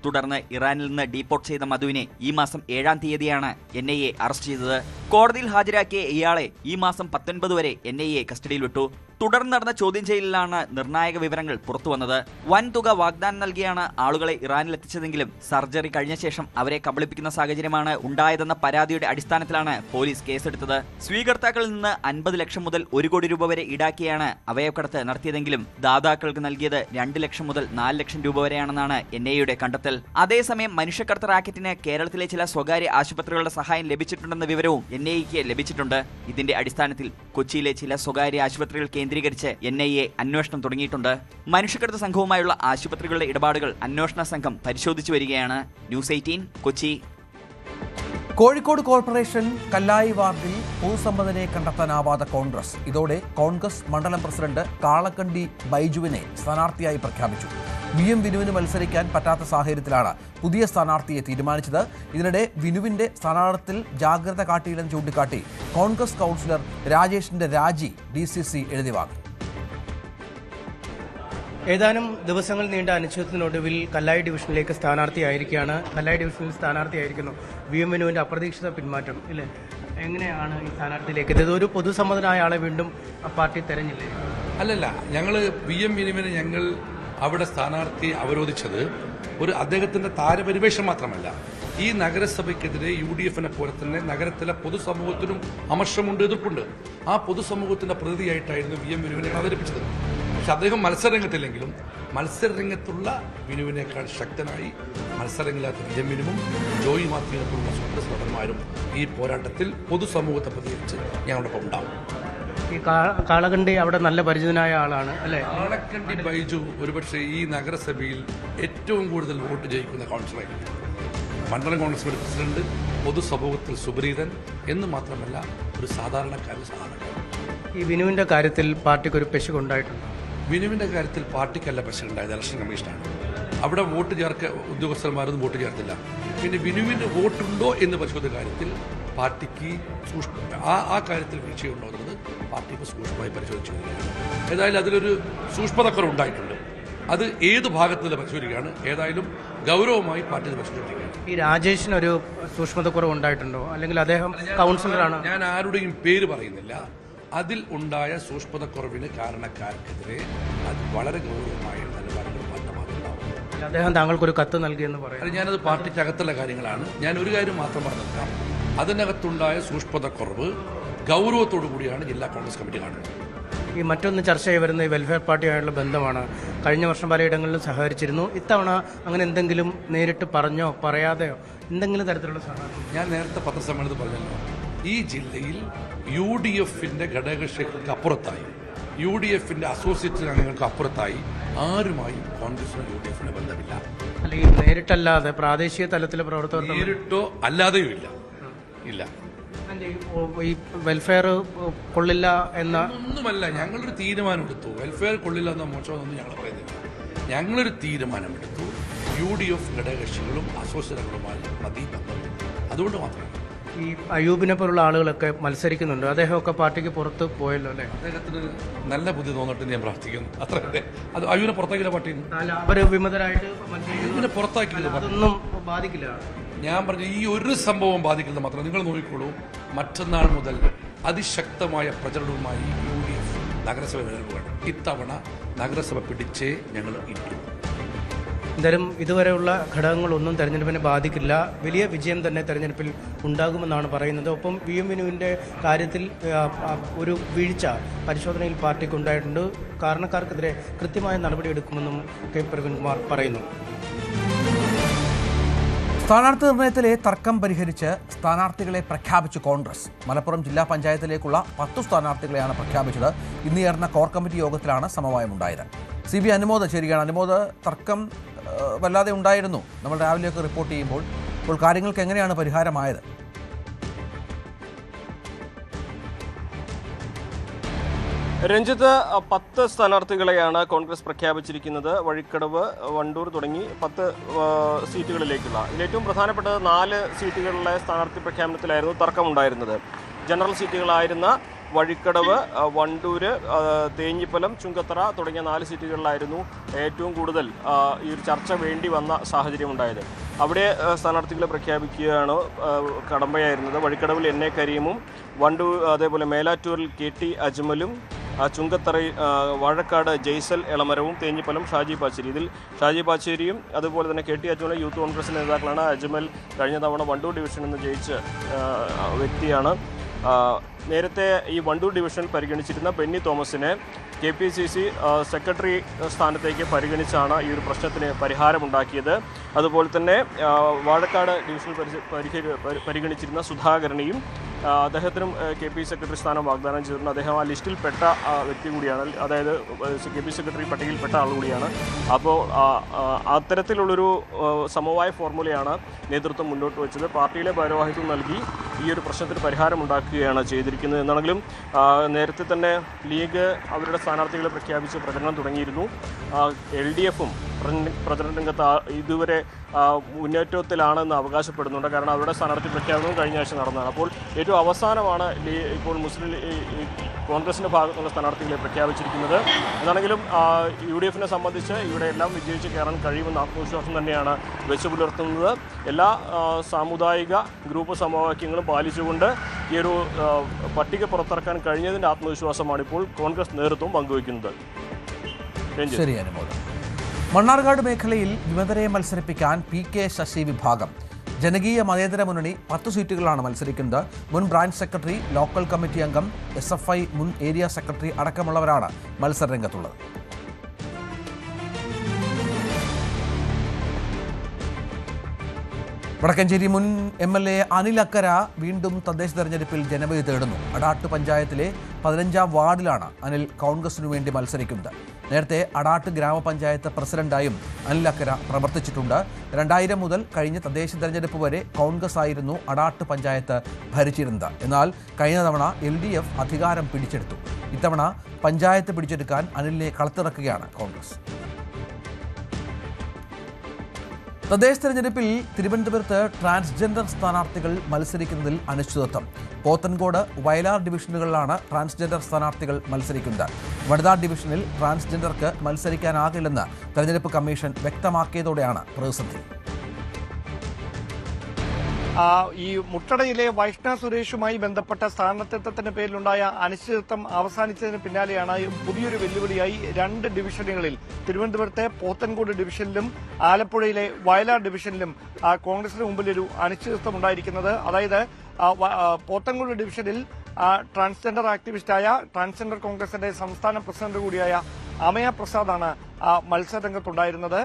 തുടർന്ന് ഇറാനിൽ നിന്ന് ഡീപ്പോർട്ട് ചെയ്ത മധുവിനെ ഈ മാസം 7-ാം തീയതിയാണ് NIA അറസ്റ്റ് ചെയ്തത്. കോടതിയിൽ ഹാജരാക്കിയ ഇയാളെ ഈ മാസം 19 വരെ NIA കസ്റ്റഡിയിൽ വിട്ടു. തുടർന്ന് നടന്ന ചോദ്യം ചെയ്യലിലാണ് നിർണായക വിവരങ്ങൾ പുറത്തുവന്നത്. വൻതുക വാഗ്ദാനം നൽകിയാണ് ആളുകളെ ഇറാനിലെത്തിച്ചതെങ്കിലും സർജറി കഴിഞ്ഞ ശേഷം അവരെ കബളിപ്പിക്കുന്ന സാഹചര്യമാണ് ഉണ്ടായതെന്ന പരാതിയുടെ അടിസ്ഥാനത്തിലാണ് പോലീസ് കേസെടുത്തത്. സ്വീകർത്താക്കളിൽ നിന്ന് 50 ലക്ഷം മുതൽ 1 കോടി രൂപ വരെ ഈടാക്കിയാണ് അവയവക്കടത്ത് നടത്തിയതെങ്കിലും ദാതാക്കൾക്ക് നൽകിയത് 2 ലക്ഷം മുതൽ 4 ലക്ഷം രൂപ വരെയാണെന്നാണ് NIAയുടെ കണ്ടെത്തൽ. അതേസമയം മനുഷ്യക്കടത്ത് റാക്കറ്റിന് കേരളത്തിലെ ചില സ്വകാര്യ ആശുപത്രികളുടെ സഹായം ലഭിച്ചിട്ടുണ്ടെന്ന വിവരവും NIAക്ക് ലഭിച്ചിട്ടുണ്ട്. ഇതിന്റെ അടിസ്ഥാനത്തിൽ കൊച്ചിയിലെ ചില സ്വകാര്യ ആശുപത്രികൾ കേന്ദ്രീകരിച്ച് NIA അന്വേഷണം തുടങ്ങിയിട്ടുണ്ട്. മനുഷ്യക്കടത്ത് സംഘവുമായുള്ള ആശുപത്രികളുടെ ഇടപാടുകൾ അന്വേഷണ സംഘം പരിശോധിച്ചു വരികയാണ്. ന്യൂസ് 18 കൊച്ചി. കോഴിക്കോട് കോർപ്പറേഷൻ കല്ലായി വാർഡിൽ പൊതുസമ്മതനെ കണ്ടെത്താനാവാതെ കോൺഗ്രസ്. ഇതോടെ കോൺഗ്രസ് മണ്ഡലം പ്രസിഡന്റ് കാളക്കണ്ടി ബൈജുവിനെ സ്ഥാനാർത്ഥിയായി പ്രഖ്യാപിച്ചു. വിനുവിന് മത്സരിക്കാൻ പറ്റാത്ത സാഹചര്യത്തിലാണ് പുതിയ സ്ഥാനാർത്ഥിയെ തീരുമാനിച്ചത്. ഇതിനിടെ വിനുവിന്റെ സ്ഥാനാർത്ഥിത്തിൽ ജാഗ്രത കാട്ടിയില്ലെന്ന് ചൂണ്ടിക്കാട്ടി കോൺഗ്രസ് കൗൺസിലർ രാജേഷിന്റെ രാജി DCC എഴുതി വാങ്ങി. ഏതാനും ദിവസങ്ങൾ നീണ്ട അനിശ്ചിതത്വത്തിനൊടുവിൽ കല്ലായി ഡിവിഷനിലേക്ക് സ്ഥാനാർത്ഥിയായിരിക്കുകയാണ്. കല്ലായി ഡിവിഷനിൽ സ്ഥാനാർത്ഥിയായിരിക്കുന്നു വിനുവിന്റെ അപ്രതീക്ഷിത പിന്മാറ്റം ഇല്ലേ? എങ്ങനെയാണ് ഈ സ്ഥാനാർത്ഥിയിലേക്ക് എത്തിയത്? ഒരു പൊതുസമ്മതനായ ആളെ വീണ്ടും പാർട്ടി തെരഞ്ഞില്ലേ? അല്ലല്ല, ഞങ്ങൾ വിനുവിനെ ഞങ്ങൾ അവിടെ സ്ഥാനാർത്ഥി അവരോധിച്ചത് അദ്ദേഹത്തിന്റെ താരപരിവേഷം മാത്രമല്ല, ഈ നഗരസഭയ്ക്കെതിരെ UDFനെ പോലെ തന്നെ നഗരത്തിലെ പൊതുസമൂഹത്തിനും അമർഷമുണ്ട്, എതിർപ്പുണ്ട്. ആ പൊതുസമൂഹത്തിന്റെ പ്രതിനിധിയായിട്ടായിരുന്നു വിനുവിനെ അവതരിപ്പിച്ചത്. പക്ഷെ അദ്ദേഹം മത്സരരംഗത്തില്ലെങ്കിലും മത്സരരംഗത്തുള്ള വിനുവിനേക്കാൾ ശക്തനായി മത്സരരംഗില്ലാത്ത വിനുവും ജോയി മാത്യുവിനെപ്പോലുള്ള കോൺഗ്രസ് വോട്ടർമാരും ഈ പോരാട്ടത്തിൽ പൊതുസമൂഹത്തെ പ്രതികരിച്ച് ഞങ്ങളോടൊപ്പം ഉണ്ടാവും. ഈ കാളകണ്ടി അവിടെ നല്ല പരിചിതനായ ആളാണ് അല്ലേ? കാളക്കണ്ടി ബൈജു ഒരുപക്ഷെ ഈ നഗരസഭയിൽ ഏറ്റവും കൂടുതൽ വോട്ട് ജയിക്കുന്ന കൗൺസിലറായിരിക്കും. മണ്ഡലം കോൺഗ്രസ് പ്രസിഡന്റ്, പൊതുസമൂഹത്തിൽ സുപരിതൻ എന്ന് മാത്രമല്ല ഒരു സാധാരണക്കാരൻ. ഈ വിനുവിന്റെ കാര്യത്തിൽ പാർട്ടിക്ക് ഒരു പെശകുണ്ടായിട്ടുണ്ട്. വിനുവിന്റെ കാര്യത്തിൽ പാർട്ടിക്കല്ല പെശകുണ്ടായത്, ഇലക്ഷൻ കമ്മീഷനാണ്. അവിടെ വോട്ട് ഉദ്യോഗസ്ഥന്മാരൊന്നും വോട്ട് ചേർത്തില്ല. പിന്നെ വിനുവിന് വോട്ടുണ്ടോ എന്ന് പരിശോധിച്ച കാര്യത്തിൽ പാർട്ടിക്ക് ആ കാര്യത്തിൽ വീഴ്ചയുണ്ടോ എന്നുള്ളത് പാർട്ടി ഇപ്പോൾ സൂക്ഷ്മമായി പരിശോധിച്ചു വരികയാണ്. ഏതായാലും അതിലൊരു സൂക്ഷ്മതക്കുറവ് ഉണ്ടായിട്ടുണ്ട്. അത് ഏത് ഭാഗത്തുനിന്ന് പരിശോധിക്കുകയാണ്. ഏതായാലും ഗൗരവമായി പാർട്ടി പരിശോധിക്കുകയാണ്. ഈ രാജേഷിനൊരു സൂക്ഷ്മതക്കുറവ് ഉണ്ടായിട്ടുണ്ടോ? അല്ലെങ്കിൽ അദ്ദേഹം കൗൺസിലറാണ്? ഞാൻ ആരുടെയും പേര് പറയുന്നില്ല. അതിൽ ഉണ്ടായ സൂക്ഷ്മതക്കുറവിന് കാരണക്കാർക്കെതിരെ അത് വളരെ ഗൗരവമായ നിലപാടുകൾ മാറ്റമാകുന്നുണ്ടാവും. അദ്ദേഹം താങ്കൾക്കൊരു കത്ത് നൽകിയെന്ന് പറയാം. ഞാനത് പാർട്ടിക്കകത്തുള്ള കാര്യങ്ങളാണ്. ഞാൻ ഒരു കാര്യം മാത്രം പറഞ്ഞേക്കാം, അതിനകത്തുണ്ടായ സൂക്ഷ്മതക്കുറവ് ഗൗരവത്തോടു കൂടിയാണ് ജില്ലാ കോൺഗ്രസ് കമ്മിറ്റി കാണുന്നത്. ഈ മറ്റൊന്ന് ചർച്ച ചെയ്ത് വരുന്ന ഈ വെൽഫെയർ പാർട്ടിയായുള്ള ബന്ധമാണ്. കഴിഞ്ഞ വർഷം പലയിടങ്ങളിലും സഹകരിച്ചിരുന്നു. ഇത്തവണ അങ്ങനെ എന്തെങ്കിലും നേരിട്ട് പറഞ്ഞോ പറയാതെയോ എന്തെങ്കിലും തരത്തിലുള്ള സഹായം? ഞാൻ നേരത്തെ പത്രസമ്മേളനത്തിൽ പറഞ്ഞല്ലോ, ഈ ജില്ലയിൽ UDFന്റെ ഘടകകക്ഷികൾക്ക് അപ്പുറത്തായി, UDFന്റെ അസോസിയേറ്റ് അംഗങ്ങൾക്ക് അപ്പുറത്തായി ആരുമായും കോൺഗ്രസിന് UDFന് ബന്ധമില്ല. അല്ലെങ്കിൽ നേരിട്ടല്ലാതെ പ്രാദേശിക തലത്തിലെ പ്രവർത്തകർ നേരിട്ടോ അല്ലാതെയോ ഇല്ല. ഈ വെൽഫെയർ കൊള്ളില്ല എന്ന ഒന്നുമല്ല, ഞങ്ങളൊരു തീരുമാനമെടുത്തു. വെൽഫെയർ കൊള്ളില്ല എന്ന മോശമെന്നൊന്നും ഞങ്ങൾ പറയുന്നില്ല. ഞങ്ങളൊരു തീരുമാനമെടുത്തു. UDF ഘടകകക്ഷികളും അസോസിയേറ്റുകളുമായി മതി ബന്ധം. അതുകൊണ്ട് മാത്രമാണ്. ഈ അയ്യൂബിനെ പോലുള്ള ആളുകളൊക്കെ മത്സരിക്കുന്നുണ്ട്. അദ്ദേഹമൊക്കെ പാർട്ടിക്ക് പുറത്ത് പോയല്ലോ അല്ലേ? അദ്ദേഹത്തിന് നല്ല ബുദ്ധി തോന്നിട്ട് ഞാൻ പ്രാർത്ഥിക്കുന്നു. അത്രയല്ലേ. അത് അയ്യൂബിനെ പുറത്താക്കില്ല പാർട്ടി. അവര് വിമതരായിട്ട് അയ്യൂബിനെ പുറത്താക്കില്ല. അതൊന്നും ബാധിക്കില്ല. ഞാൻ പറഞ്ഞു ഈ ഒരു സംഭവം ബാധിക്കില്ല മാത്രം. നിങ്ങൾ നോക്കിക്കോളൂ, മറ്റന്നാൾ മുതൽ അതിശക്തമായ പ്രചരണവുമായി UDF നഗരസഭ നിലനിൽക്കുകയാണ്. ഇത്തവണ നഗരസഭ പിടിച്ചേ ഞങ്ങൾ ഇട്ടു. എന്തായാലും ഇതുവരെയുള്ള ഘടകങ്ങളൊന്നും തെരഞ്ഞെടുപ്പിനെ ബാധിക്കില്ല. വലിയ വിജയം തന്നെ തെരഞ്ഞെടുപ്പിൽ ഉണ്ടാകുമെന്നാണ് പറയുന്നത്. ഒപ്പം വിനുവിൻ്റെ കാര്യത്തിൽ ഒരു വീഴ്ച പരിശോധനയിൽ പാർട്ടിക്ക് ഉണ്ടായിട്ടുണ്ട്. കാരണക്കാർക്കെതിരെ കൃത്യമായ നടപടിയെടുക്കുമെന്നും കെ പ്രവീൺകുമാർ പറയുന്നു. സ്ഥാനാർത്ഥി നിർണയത്തിലെ തർക്കം പരിഹരിച്ച് സ്ഥാനാർത്ഥികളെ പ്രഖ്യാപിച്ചു കോൺഗ്രസ്. മലപ്പുറം ജില്ലാ പഞ്ചായത്തിലേക്കുള്ള 10 സ്ഥാനാർത്ഥികളെയാണ് പ്രഖ്യാപിച്ചത്. ഇന്ന് ചേർന്ന കോർ കമ്മിറ്റി യോഗത്തിലാണ് സമവായമുണ്ടായത്. CB അനുമോദ് ചേരുകയാണ്. അനുമോദ്, തർക്കം വല്ലാതെ ഉണ്ടായിരുന്നു നമ്മൾ രാവിലെയൊക്കെ റിപ്പോർട്ട് ചെയ്യുമ്പോൾ. ഇപ്പോൾ കാര്യങ്ങൾക്ക് എങ്ങനെയാണ് പരിഹാരമായത്? രഞ്ജിത്ത് 10 സ്ഥാനാർത്ഥികളെയാണ് കോൺഗ്രസ് പ്രഖ്യാപിച്ചിരിക്കുന്നത്. വഴിക്കടവ്, വണ്ടൂർ തുടങ്ങി 10 സീറ്റുകളിലേക്കുള്ള. ഇതിലേറ്റവും പ്രധാനപ്പെട്ടത് 4 സീറ്റുകളിലെ സ്ഥാനാർത്ഥി പ്രഖ്യാപനത്തിലായിരുന്നു തർക്കമുണ്ടായിരുന്നത്. ജനറൽ സീറ്റുകളായിരുന്ന വഴിക്കടവ്, വണ്ടൂര്, തേഞ്ഞിപ്പലം, ചുങ്കത്തറ തുടങ്ങിയ 4 സീറ്റുകളിലായിരുന്നു ഏറ്റവും കൂടുതൽ ഈ ഒരു ചർച്ച വേണ്ടി വന്ന സാഹചര്യമുണ്ടായത്. അവിടെ സ്ഥാനാർത്ഥികളെ പ്രഖ്യാപിക്കുകയാണ് കടമ്പയായിരുന്നത്. വഴിക്കടവിൽ എൻ എ കരീമും, വണ്ടൂർ അതേപോലെ മേലാറ്റൂരിൽ KT അജ്മലും, ചുങ്കത്തറയിൽ വാഴക്കാട് ജയ്സൽ എളമരവും, തേഞ്ഞിപ്പലം ഷാജി പാച്ചേരി. ഇതിൽ ഷാജി പാച്ചേരിയും അതുപോലെ തന്നെ KT അജ്മലും യൂത്ത് കോൺഗ്രസ് നേതാക്കളാണ്. അജ്മൽ കഴിഞ്ഞ തവണ വണ്ടൂർ ഡിവിഷനിൽ നിന്ന് ജയിച്ച വ്യക്തിയാണ്. നേരത്തെ ഈ വണ്ടൂർ ഡിവിഷനിൽ പരിഗണിച്ചിരുന്ന ബെന്നി തോമസിനെ KPCC സെക്രട്ടറി സ്ഥാനത്തേക്ക് പരിഗണിച്ചാണ് ഈ ഒരു പ്രശ്നത്തിന് പരിഹാരമുണ്ടാക്കിയത്. അതുപോലെ തന്നെ വാഴക്കാട് ഡിവിഷനിൽ പരിഗണിച്ചിരുന്ന സുധാകരനെയും അദ്ദേഹത്തിനും KP സെക്രട്ടറി സ്ഥാനം വാഗ്ദാനം ചെയ്തിട്ടുണ്ട്. അദ്ദേഹം ആ ലിസ്റ്റിൽപ്പെട്ട വ്യക്തി കൂടിയാണ്, അതായത് KP സെക്രട്ടറി പട്ടികയിൽപ്പെട്ട ആൾ കൂടിയാണ്. അപ്പോൾ അത്തരത്തിലുള്ളൊരു സമവായ ഫോർമുലയാണ് നേതൃത്വം മുന്നോട്ട് വെച്ചത്. പാർട്ടിയിലെ ഭാരവാഹിത്വം നൽകി ഈ ഒരു പ്രശ്നത്തിന് പരിഹാരമുണ്ടാക്കുകയാണ് ചെയ്തിരിക്കുന്നത്. എന്നാണെങ്കിലും നേരത്തെ തന്നെ ലീഗ് അവരുടെ സ്ഥാനാർത്ഥികളെ പ്രഖ്യാപിച്ച് പ്രചരണം തുടങ്ങിയിരുന്നു. LDFും പ്രചരണ രംഗത്ത് ഇതുവരെ മുന്നേറ്റത്തിലാണെന്ന് അവകാശപ്പെടുന്നുണ്ട്. കാരണം അവരുടെ സ്ഥാനാർത്ഥി പ്രഖ്യാപനവും കഴിഞ്ഞ ആഴ്ച നടന്നതാണ്. അപ്പോൾ ഏറ്റവും അവസാനമാണ് ഇപ്പോൾ മുസ്ലിം കോൺഗ്രസിൻ്റെ ഭാഗത്തുള്ള സ്ഥാനാർത്ഥികളെ പ്രഖ്യാപിച്ചിരിക്കുന്നത്. എന്നാണെങ്കിലും UDFിനെ സംബന്ധിച്ച് ഇവിടെ എല്ലാം വിജയിച്ച് കയറാൻ കഴിയുമെന്ന ആത്മവിശ്വാസം തന്നെയാണ് വെച്ചു പുലർത്തുന്നത്. എല്ലാ സാമുദായിക ഗ്രൂപ്പ് സമവാക്യങ്ങളും പാലിച്ചുകൊണ്ട് ഈ ഒരു പട്ടിക പുറത്തിറക്കാൻ കഴിഞ്ഞതിൻ്റെ ആത്മവിശ്വാസമാണ് ഇപ്പോൾ കോൺഗ്രസ് നേതൃത്വം പങ്കുവയ്ക്കുന്നത്. ശരി, അനുമോദം. മണ്ണാർക്കാട് മേഖലയിൽ വിമതരെ മത്സരിപ്പിക്കാൻ PK ശശി വിഭാഗം. ജനകീയ മതേതര മുന്നണി 10 സീറ്റുകളാണ് മത്സരിക്കുന്നത്. മുൻ ബ്രാഞ്ച് സെക്രട്ടറി, ലോക്കൽ കമ്മിറ്റി അംഗം, SFI മുൻ ഏരിയ സെക്രട്ടറി അടക്കമുള്ളവരാണ് മത്സരരംഗത്തുള്ളത്. വടക്കഞ്ചേരി മുൻ MLA അനിൽ അക്കര വീണ്ടും തദ്ദേശ തെരഞ്ഞെടുപ്പിൽ ജനവിധി തേടുന്നു. അടാട്ട് പഞ്ചായത്തിലെ 15ാം വാർഡിലാണ് അനിൽ കോൺഗ്രസിനു വേണ്ടി മത്സരിക്കുന്നത്. നേരത്തെ അടാട്ട് ഗ്രാമപഞ്ചായത്ത് പ്രസിഡന്റായും അനിൽ അക്കര പ്രവർത്തിച്ചിട്ടുണ്ട്. 2000 മുതൽ കഴിഞ്ഞ തദ്ദേശ തെരഞ്ഞെടുപ്പ് വരെ കോൺഗ്രസ് ആയിരുന്നു അടാട്ട് പഞ്ചായത്ത് ഭരിച്ചിരുന്നത്. എന്നാൽ കഴിഞ്ഞ തവണ LDF അധികാരം പിടിച്ചെടുത്തു. ഇത്തവണ പഞ്ചായത്ത് പിടിച്ചെടുക്കാൻ അനിലിനെ കളത്തിറക്കുകയാണ് കോൺഗ്രസ്. തദ്ദേശ തെരഞ്ഞെടുപ്പിൽ തിരുവനന്തപുരത്ത് ട്രാൻസ്ജെൻഡർ സ്ഥാനാർത്ഥികൾ മത്സരിക്കുന്നതിൽ അനിശ്ചിതത്വം. പോത്തൻകോട്, വയലാർ ഡിവിഷനുകളിലാണ് ട്രാൻസ്ജെൻഡർ സ്ഥാനാർത്ഥികൾ മത്സരിക്കുന്നത്. വനിതാ ഡിവിഷനിൽ ട്രാൻസ്ജെൻഡർക്ക് മത്സരിക്കാനാകില്ലെന്ന് തെരഞ്ഞെടുപ്പ് കമ്മീഷൻ വ്യക്തമാക്കിയതോടെയാണ് പ്രതിസന്ധി. ഈ മുട്ടടയിലെ വൈഷ്ണവ് സുരേഷുമായി ബന്ധപ്പെട്ട സ്ഥാനാർത്ഥിത്വത്തിന്റെ പേരിലുണ്ടായ അനിശ്ചിതത്വം അവസാനിച്ചതിന് പിന്നാലെയാണ് പുതിയൊരു വെല്ലുവിളിയായി 2 ഡിവിഷനുകളിൽ, തിരുവനന്തപുരത്തെ പോത്തൻകോട് ഡിവിഷനിലും ആലപ്പുഴയിലെ വയലാർ ഡിവിഷനിലും കോൺഗ്രസിന് മുമ്പിൽ ഒരു അനിശ്ചിതത്വം ഉണ്ടായിരിക്കുന്നത്. അതായത് പോത്തൻകോട് ഡിവിഷനിൽ ട്രാൻസ്ജെൻഡർ ആക്ടിവിസ്റ്റായ ട്രാൻസ്ജെൻഡർ കോൺഗ്രസിന്റെ സംസ്ഥാന പ്രസിഡന്റ് കൂടിയായ അമയ പ്രസാദാണ് മത്സരരംഗത്തുണ്ടായിരുന്നത്.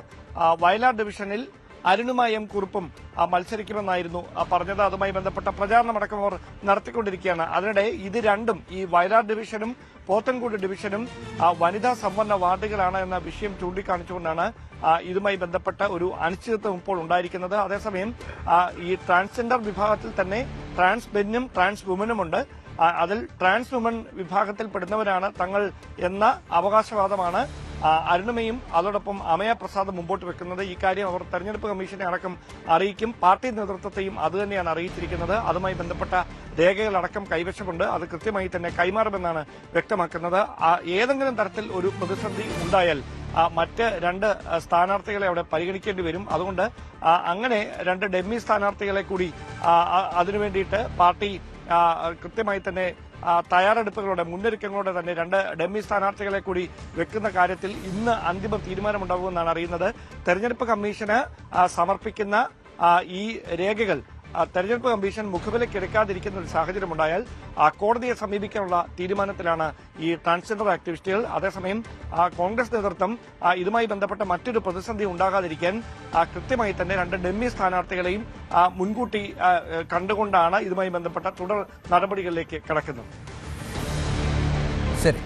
വയലാർ ഡിവിഷനിൽ അരുണുമായ M കുറുപ്പും മത്സരിക്കുമെന്നായിരുന്നു പറഞ്ഞത്. അതുമായി ബന്ധപ്പെട്ട പ്രചാരണമടക്കം അവർ നടത്തിക്കൊണ്ടിരിക്കുകയാണ്. അതിനിടെ ഇത് രണ്ടും, ഈ വയലാർ ഡിവിഷനും പോത്തൻകോട് ഡിവിഷനും വനിതാ സംവരണ വാർഡുകളാണ് എന്ന വിഷയം ചൂണ്ടിക്കാണിച്ചുകൊണ്ടാണ് ഇതുമായി ബന്ധപ്പെട്ട ഒരു അനിശ്ചിതത്വം ഇപ്പോൾ ഉണ്ടായിരിക്കുന്നത്. അതേസമയം ഈ ട്രാൻസ്ജെൻഡർ വിഭാഗത്തിൽ തന്നെ ട്രാൻസ് മെന്നും ട്രാൻസ് വുമനുമുണ്ട്. അതിൽ ട്രാൻസ് വുമൻ വിഭാഗത്തിൽപ്പെടുന്നവരാണ് തങ്ങൾ എന്ന അവകാശവാദമാണ് അരുണമയും അതോടൊപ്പം അമയ പ്രസാദ് മുമ്പോട്ട് വെക്കുന്നത്. ഈ കാര്യം അവർ തെരഞ്ഞെടുപ്പ് കമ്മീഷനെ അടക്കം അറിയിക്കും. പാർട്ടി നേതൃത്വത്തെയും അതുതന്നെയാണ് അറിയിച്ചിരിക്കുന്നത്. അതുമായി ബന്ധപ്പെട്ട രേഖകളടക്കം കൈവശമുണ്ട്. അത് കൃത്യമായി തന്നെ കൈമാറുമെന്നാണ് വ്യക്തമാക്കുന്നത്. ഏതെങ്കിലും തരത്തിൽ ഒരു പ്രതിസന്ധി ഉണ്ടായാൽ മറ്റ് 2 സ്ഥാനാർത്ഥികളെ അവിടെ പരിഗണിക്കേണ്ടി വരും. അതുകൊണ്ട് അങ്ങനെ 2 ഡെമ്മി സ്ഥാനാർത്ഥികളെ കൂടി അതിനുവേണ്ടിയിട്ട് പാർട്ടി കൃത്യമായി തന്നെ തയ്യാറെടുപ്പുകളുടെ മുന്നൊരുക്കങ്ങളോടെ തന്നെ 2 ഡെമ്മി സ്ഥാനാർത്ഥികളെ കൂടി വെക്കുന്ന കാര്യത്തിൽ ഇന്ന് അന്തിമ തീരുമാനമുണ്ടാകുമെന്നാണ് അറിയുന്നത്. തെരഞ്ഞെടുപ്പ് കമ്മീഷന് സമർപ്പിക്കുന്ന ഈ രേഖകൾ തെരഞ്ഞെടുപ്പ് കമ്മീഷൻ മുഖവിലക്കെടുക്കാതിരിക്കുന്ന ഒരു സാഹചര്യമുണ്ടായാൽ കോടതിയെ സമീപിക്കാനുള്ള തീരുമാനത്തിലാണ് ഈ ട്രാൻസ്ജെൻഡർ ആക്ടിവിസ്റ്റുകൾ. അതേസമയം കോൺഗ്രസ് നേതൃത്വം ഇതുമായി ബന്ധപ്പെട്ട മറ്റൊരു പ്രതിസന്ധി ഉണ്ടാകാതിരിക്കാൻ കൃത്യമായി തന്നെ 2 ഡെമ്മി സ്ഥാനാർത്ഥികളെയും മുൻകൂട്ടി കണ്ടുകൊണ്ടാണ് ഇതുമായി ബന്ധപ്പെട്ട തുടർ നടപടികളിലേക്ക് കടക്കുന്നത്. ശരി.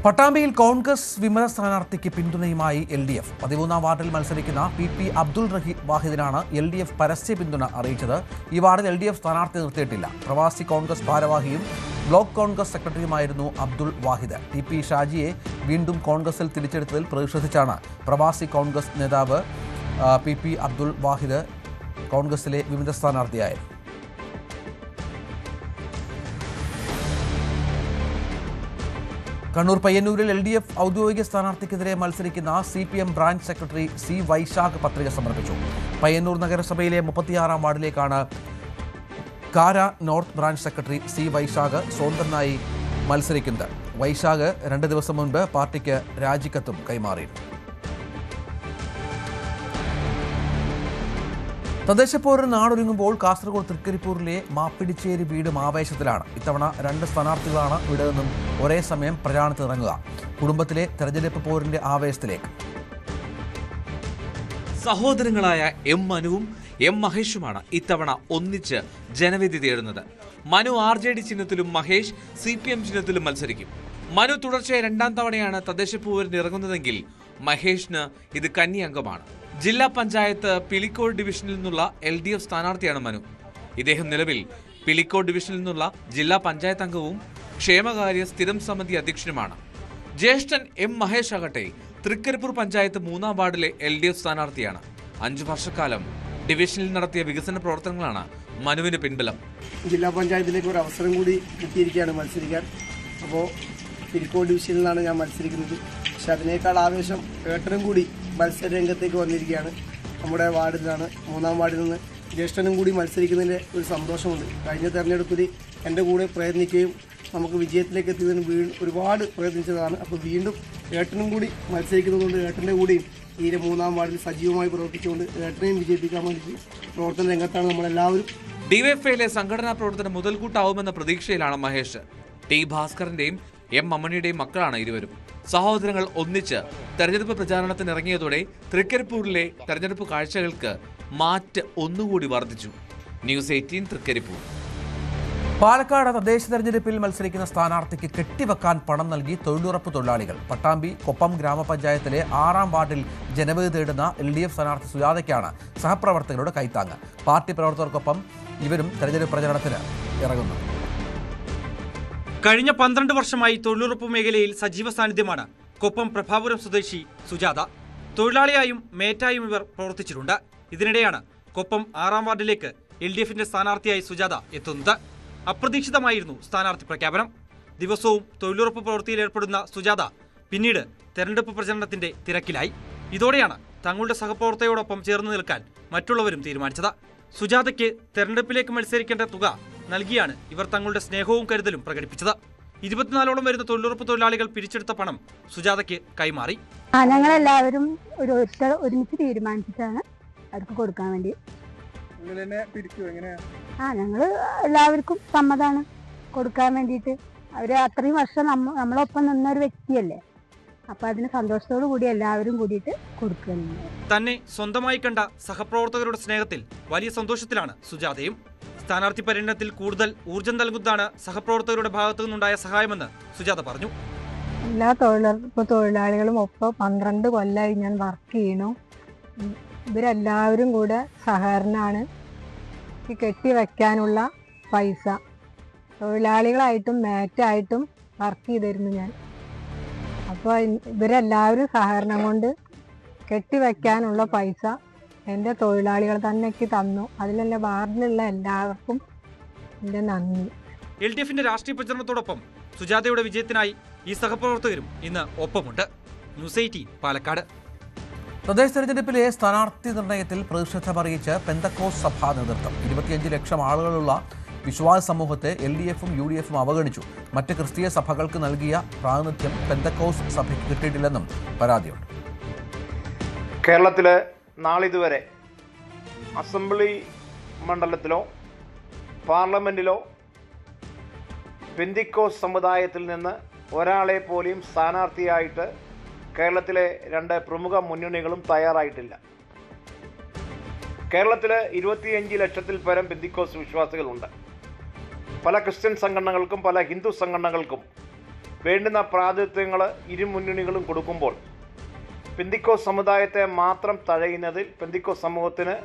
പട്ടാമ്പിയിൽ കോൺഗ്രസ് വിമത സ്ഥാനാർത്ഥിക്ക് പിന്തുണയുമായി LDF. 13ാം വാർഡിൽ മത്സരിക്കുന്ന PP അബ്ദുൾ വാഹിദിനാണ് LDF പരസ്യ പിന്തുണ അറിയിച്ചത്. ഈ വാർഡിൽ LDF സ്ഥാനാർത്ഥി നിർത്തിയിട്ടില്ല. പ്രവാസി കോൺഗ്രസ് ഭാരവാഹിയും ബ്ലോക്ക് കോൺഗ്രസ് സെക്രട്ടറിയുമായിരുന്നു അബ്ദുൾ വാഹിദ്. ടി പി ഷാജിയെ വീണ്ടും കോൺഗ്രസിൽ തിരിച്ചെടുത്തതിൽ പ്രതിഷേധിച്ചാണ് പ്രവാസി കോൺഗ്രസ് നേതാവ് പി പി അബ്ദുൾ വാഹിദ് കോൺഗ്രസിലെ വിമത സ്ഥാനാർത്ഥിയായത്. കണ്ണൂർ പയ്യന്നൂരിൽ LDF ഔദ്യോഗിക സ്ഥാനാർത്ഥിക്കെതിരെ മത്സരിക്കുന്ന CPM branch secretary C Vaishakh പത്രിക സമർപ്പിച്ചു. പയ്യന്നൂർ നഗരസഭയിലെ 36-ാം വാർഡിലേക്കാണ് Kara north branch secretary C Vaishakh സ്വതന്ത്രനായി മത്സരിക്കുന്നത്. വൈശാഖ് 2 ദിവസം മുൻപ് പാർട്ടിക്ക് രാജിക്കത്തും കൈമാറിയിരുന്നു. തദ്ദേശപ്പോരിന് നാടൊരുങ്ങുമ്പോൾ കാസർഗോഡ് തൃക്കരിപ്പൂരിലെ മാപ്പിടിച്ചേരി വീടും ആവേശത്തിലാണ്. ഇത്തവണ 2 സ്ഥാനാർത്ഥികളാണ് ഇവിടെ നിന്നും ഒരേ സമയം പ്രചാരണത്തിനിറങ്ങുക. കുടുംബത്തിലെ തെരഞ്ഞെടുപ്പ് പോരിന്റെ ആവേശത്തിലേക്ക്. സഹോദരങ്ങളായ M മനുവും M മഹേഷുമാണ് ഇത്തവണ ഒന്നിച്ച് ജനവിധി തേടുന്നത്. മനു RJD ചിഹ്നത്തിലും മഹേഷ് CPM ചിഹ്നത്തിലും മത്സരിക്കും. മനു തുടർച്ചയായ 2ാം തവണയാണ് തദ്ദേശപ്പോരിന് ഇറങ്ങുന്നതെങ്കിൽ മഹേഷിന് ഇത് കന്നി അംഗമാണ്. ജില്ലാ പഞ്ചായത്ത് പിലിക്കോട് ഡിവിഷനിൽ നിന്നുള്ള LDF സ്ഥാനാർത്ഥിയാണ് മനു. ഇദ്ദേഹം നിലവിൽ പിലിക്കോട് ഡിവിഷനിൽ നിന്നുള്ള ജില്ലാ പഞ്ചായത്ത് അംഗവും ക്ഷേമകാര്യ സ്ഥിരം സമിതി അധ്യക്ഷനുമാണ്. ജ്യേഷ്ഠൻ M മഹേഷ് ആകട്ടെ തൃക്കരിപ്പൂർ പഞ്ചായത്ത് 3ാം വാർഡിലെ LDF സ്ഥാനാർത്ഥിയാണ്. 5 വർഷക്കാലം ഡിവിഷനിൽ നടത്തിയ വികസന പ്രവർത്തനങ്ങളാണ് മനുവിന് പിൻബലം. ജില്ലാ പഞ്ചായത്തിലേക്ക് ഒരു അവസരം കൂടി കിട്ടിയിരിക്കുകയാണ് മത്സരിക്കാൻ. അപ്പോൾ പിലിക്കോട് ഡിവിഷനിലാണ് ഞാൻ മത്സരിക്കുന്നത്. പക്ഷെ അതിനേക്കാൾ ആവേശം ഏട്ടനും കൂടി മത്സര രംഗത്തേക്ക് വന്നിരിക്കുകയാണ്. നമ്മുടെ വാർഡിലാണ് 3ാം വാർഡിൽ നിന്ന് ജ്യേഷ്ഠനും കൂടി മത്സരിക്കുന്നതിൻ്റെ ഒരു സന്തോഷമുണ്ട്. കഴിഞ്ഞ തെരഞ്ഞെടുപ്പിൽ എൻ്റെ കൂടെ പ്രയത്നിക്കുകയും നമുക്ക് വിജയത്തിലേക്ക് എത്തിയതിന് ഒരുപാട് പ്രയത്നിച്ചതാണ്. അപ്പോൾ വീണ്ടും ഏട്ടനും കൂടി മത്സരിക്കുന്നതുകൊണ്ട് ഏട്ടൻ്റെ കൂടിയും ഈ 3ാം വാർഡിൽ സജീവമായി പ്രവർത്തിച്ചുകൊണ്ട് ഏട്ടനെയും വിജയിപ്പിക്കാൻ വേണ്ടി പ്രവർത്തന രംഗത്താണ് നമ്മളെല്ലാവരും. DYFIയിലെ സംഘടനാ പ്രവർത്തനം മുതൽക്കൂട്ടാവുമെന്ന പ്രതീക്ഷയിലാണ് മഹേഷ്. T ഭാസ്കറിന്റെയും M അമ്മണിയുടെയും മക്കളാണ് ഇരുവരും. സഹോദരങ്ങൾ ഒന്നിച്ച് തെരഞ്ഞെടുപ്പ് പ്രചാരണത്തിന് ഇറങ്ങിയതോടെ തൃക്കരിപ്പൂരിലെ തെരഞ്ഞെടുപ്പ് കാഴ്ചകൾക്ക് മാറ്റ് ഒന്നുകൂടി വർദ്ധിച്ചു. ന്യൂസ് 18 തൃക്കരിപ്പൂർ. പാലക്കാട് തദ്ദേശ തെരഞ്ഞെടുപ്പിൽ മത്സരിക്കുന്ന സ്ഥാനാർത്ഥിക്ക് കെട്ടിവെക്കാൻ പണം നൽകി തൊഴിലുറപ്പ് തൊഴിലാളികൾ. പട്ടാമ്പി കൊപ്പം ഗ്രാമപഞ്ചായത്തിലെ 6ാം വാർഡിൽ ജനവിധി തേടുന്ന LDF സ്ഥാനാർത്ഥി സുജാതയ്ക്കാണ് സഹപ്രവർത്തകരുടെ കൈത്താങ്ങ്. പാർട്ടി പ്രവർത്തകർക്കൊപ്പം ഇവരും തെരഞ്ഞെടുപ്പ് പ്രചരണത്തിന് ഇറങ്ങുന്നു. കഴിഞ്ഞ 12 വർഷമായി തൊഴിലുറപ്പ് മേഖലയിൽ സജീവ സാന്നിധ്യമാണ് കൊപ്പം പ്രഭാപുരം സ്വദേശി സുജാത. തൊഴിലാളിയായും മേറ്റായും ഇവർ പ്രവർത്തിച്ചിട്ടുണ്ട്. ഇതിനിടെയാണ് കൊപ്പം 6ാം വാർഡിലേക്ക് LDFന്റെ സ്ഥാനാർത്ഥിയായി സുജാത എത്തുന്നത്. അപ്രതീക്ഷിതമായിരുന്നു സ്ഥാനാർത്ഥി പ്രഖ്യാപനം. ദിവസവും തൊഴിലുറപ്പ് പ്രവൃത്തിയിൽ ഏർപ്പെടുന്ന സുജാത പിന്നീട് തെരഞ്ഞെടുപ്പ് പ്രചരണത്തിന്റെ തിരക്കിലായി. ഇതോടെയാണ് തങ്ങളുടെ സഹപ്രവർത്തകരോടൊപ്പം ചേർന്ന് നിൽക്കാൻ മറ്റുള്ളവരും തീരുമാനിച്ചത്. സുജാതയ്ക്ക് തെരഞ്ഞെടുപ്പിലേക്ക് മത്സരിക്കേണ്ട തുക നൽകിയാണ് ഇവർ തങ്ങളുടെ സ്നേഹവും കരുതലും പ്രകടിപ്പിച്ചത്. 24ഓളം വരുന്ന തൊഴിലുറപ്പ് തൊഴിലാളികൾ പിരിച്ചെടുത്ത പണം സുജാതയ്ക്ക് കൈമാറി. ഞങ്ങളെല്ലാവരും ഒരുമിച്ച് തീരുമാനിച്ചിട്ടാണ് അവർക്ക് കൊടുക്കാൻ വേണ്ടി. ഞങ്ങൾ എല്ലാവർക്കും സമ്മതമാണ് കൊടുക്കാൻ വേണ്ടിയിട്ട്. അവര് അത്രയും വർഷം നമ്മളൊപ്പം നിന്ന ഒരു വ്യക്തിയല്ലേ. അപ്പൊ അതിന് സന്തോഷത്തോടു കൂടി എല്ലാവരും കൂടിയിട്ട് കൊടുക്കുന്നു. തന്നെ സ്വന്തമായി കണ്ട സഹപ്രവർത്തകരുടെ സ്നേഹത്തിൽ വലിയ സന്തോഷത്തിലാണ് സുജാതയും. സ്ഥാനാർത്ഥി പര്യടനത്തിൽ കൂടുതൽ ഊർജം നൽകുന്നതാണ് സഹപ്രവർത്തകരുടെ ഭാഗത്തു നിന്നുണ്ടായ സഹായമെന്ന് സുജാത പറഞ്ഞു. എല്ലാ തൊഴിലുറപ്പ് തൊഴിലാളികളും ഒപ്പം 12 കൊല്ലമായി ഞാൻ വർക്ക് ചെയ്യണു. ഇവരെല്ലാവരും കൂടെ സഹകരണമാണ് ഈ കെട്ടിവെക്കാനുള്ള പൈസ. തൊഴിലാളികളായിട്ടും മേറ്റായിട്ടും വർക്ക് ചെയ്തിരുന്നു ഞാൻ. അപ്പോൾ ഇവരെല്ലാവരും സഹകരണം കൊണ്ട് കെട്ടിവെക്കാനുള്ള പൈസ എൻ്റെ തൊഴിലാളികൾ തന്നെക്ക് തന്നു. അതിലെല്ലാം വാർഡിലുള്ള എല്ലാവർക്കും എൻ്റെ നന്ദി. LDFന്റെ രാഷ്ട്രീയ പ്രചരണത്തോടൊപ്പം സുജാതയുടെ വിജയത്തിനായി ഈ സഹപ്രവർത്തകരും ഇന്ന് ഒപ്പമുണ്ട്. ന്യൂസ് 18 പാലക്കാട്. തദ്ദേശ തെരഞ്ഞെടുപ്പിലെ സ്ഥാനാർത്ഥി നിർണയത്തിൽ പ്രതിഷേധമറിയിച്ച് പെന്തക്കോസ് സഭാ നേതൃത്വം. 25 ലക്ഷം ആളുകളുള്ള വിശ്വാസ സമൂഹത്തെ LDFും UDFും അവഗണിച്ചു. മറ്റ് ക്രിസ്തീയ സഭകൾക്ക് നൽകിയ പ്രാതിനിധ്യം പെന്തക്കോസ് സഭയ്ക്ക് കിട്ടിയിട്ടില്ലെന്നും പരാതിയുണ്ട്. കേരളത്തിൽ നാളിതുവരെ അസംബ്ലി മണ്ഡലത്തിലോ പാർലമെൻറ്റിലോ പെന്തിക്കോസ് സമുദായത്തിൽ നിന്ന് ഒരാളെ പോലും സ്ഥാനാർത്ഥിയായിട്ട് കേരളത്തിലെ 2 പ്രമുഖ മുന്നണികളും തയ്യാറായിട്ടില്ല. കേരളത്തിൽ 25 ലക്ഷത്തിൽ പരം പെന്തിക്കോസ് വിശ്വാസികളുണ്ട്. പല ക്രിസ്ത്യൻ സംഘടനകൾക്കും പല ഹിന്ദു സംഘടനകൾക്കും വേണ്ടുന്ന പ്രാതിനിധ്യങ്ങൾ ഇരു മുന്നണികളും കൊടുക്കുമ്പോൾ പെന്തിക്കോസ് സമുദായത്തെ മാത്രം തഴയുന്നതിൽ പെന്തിക്കോസ് സമൂഹത്തിന്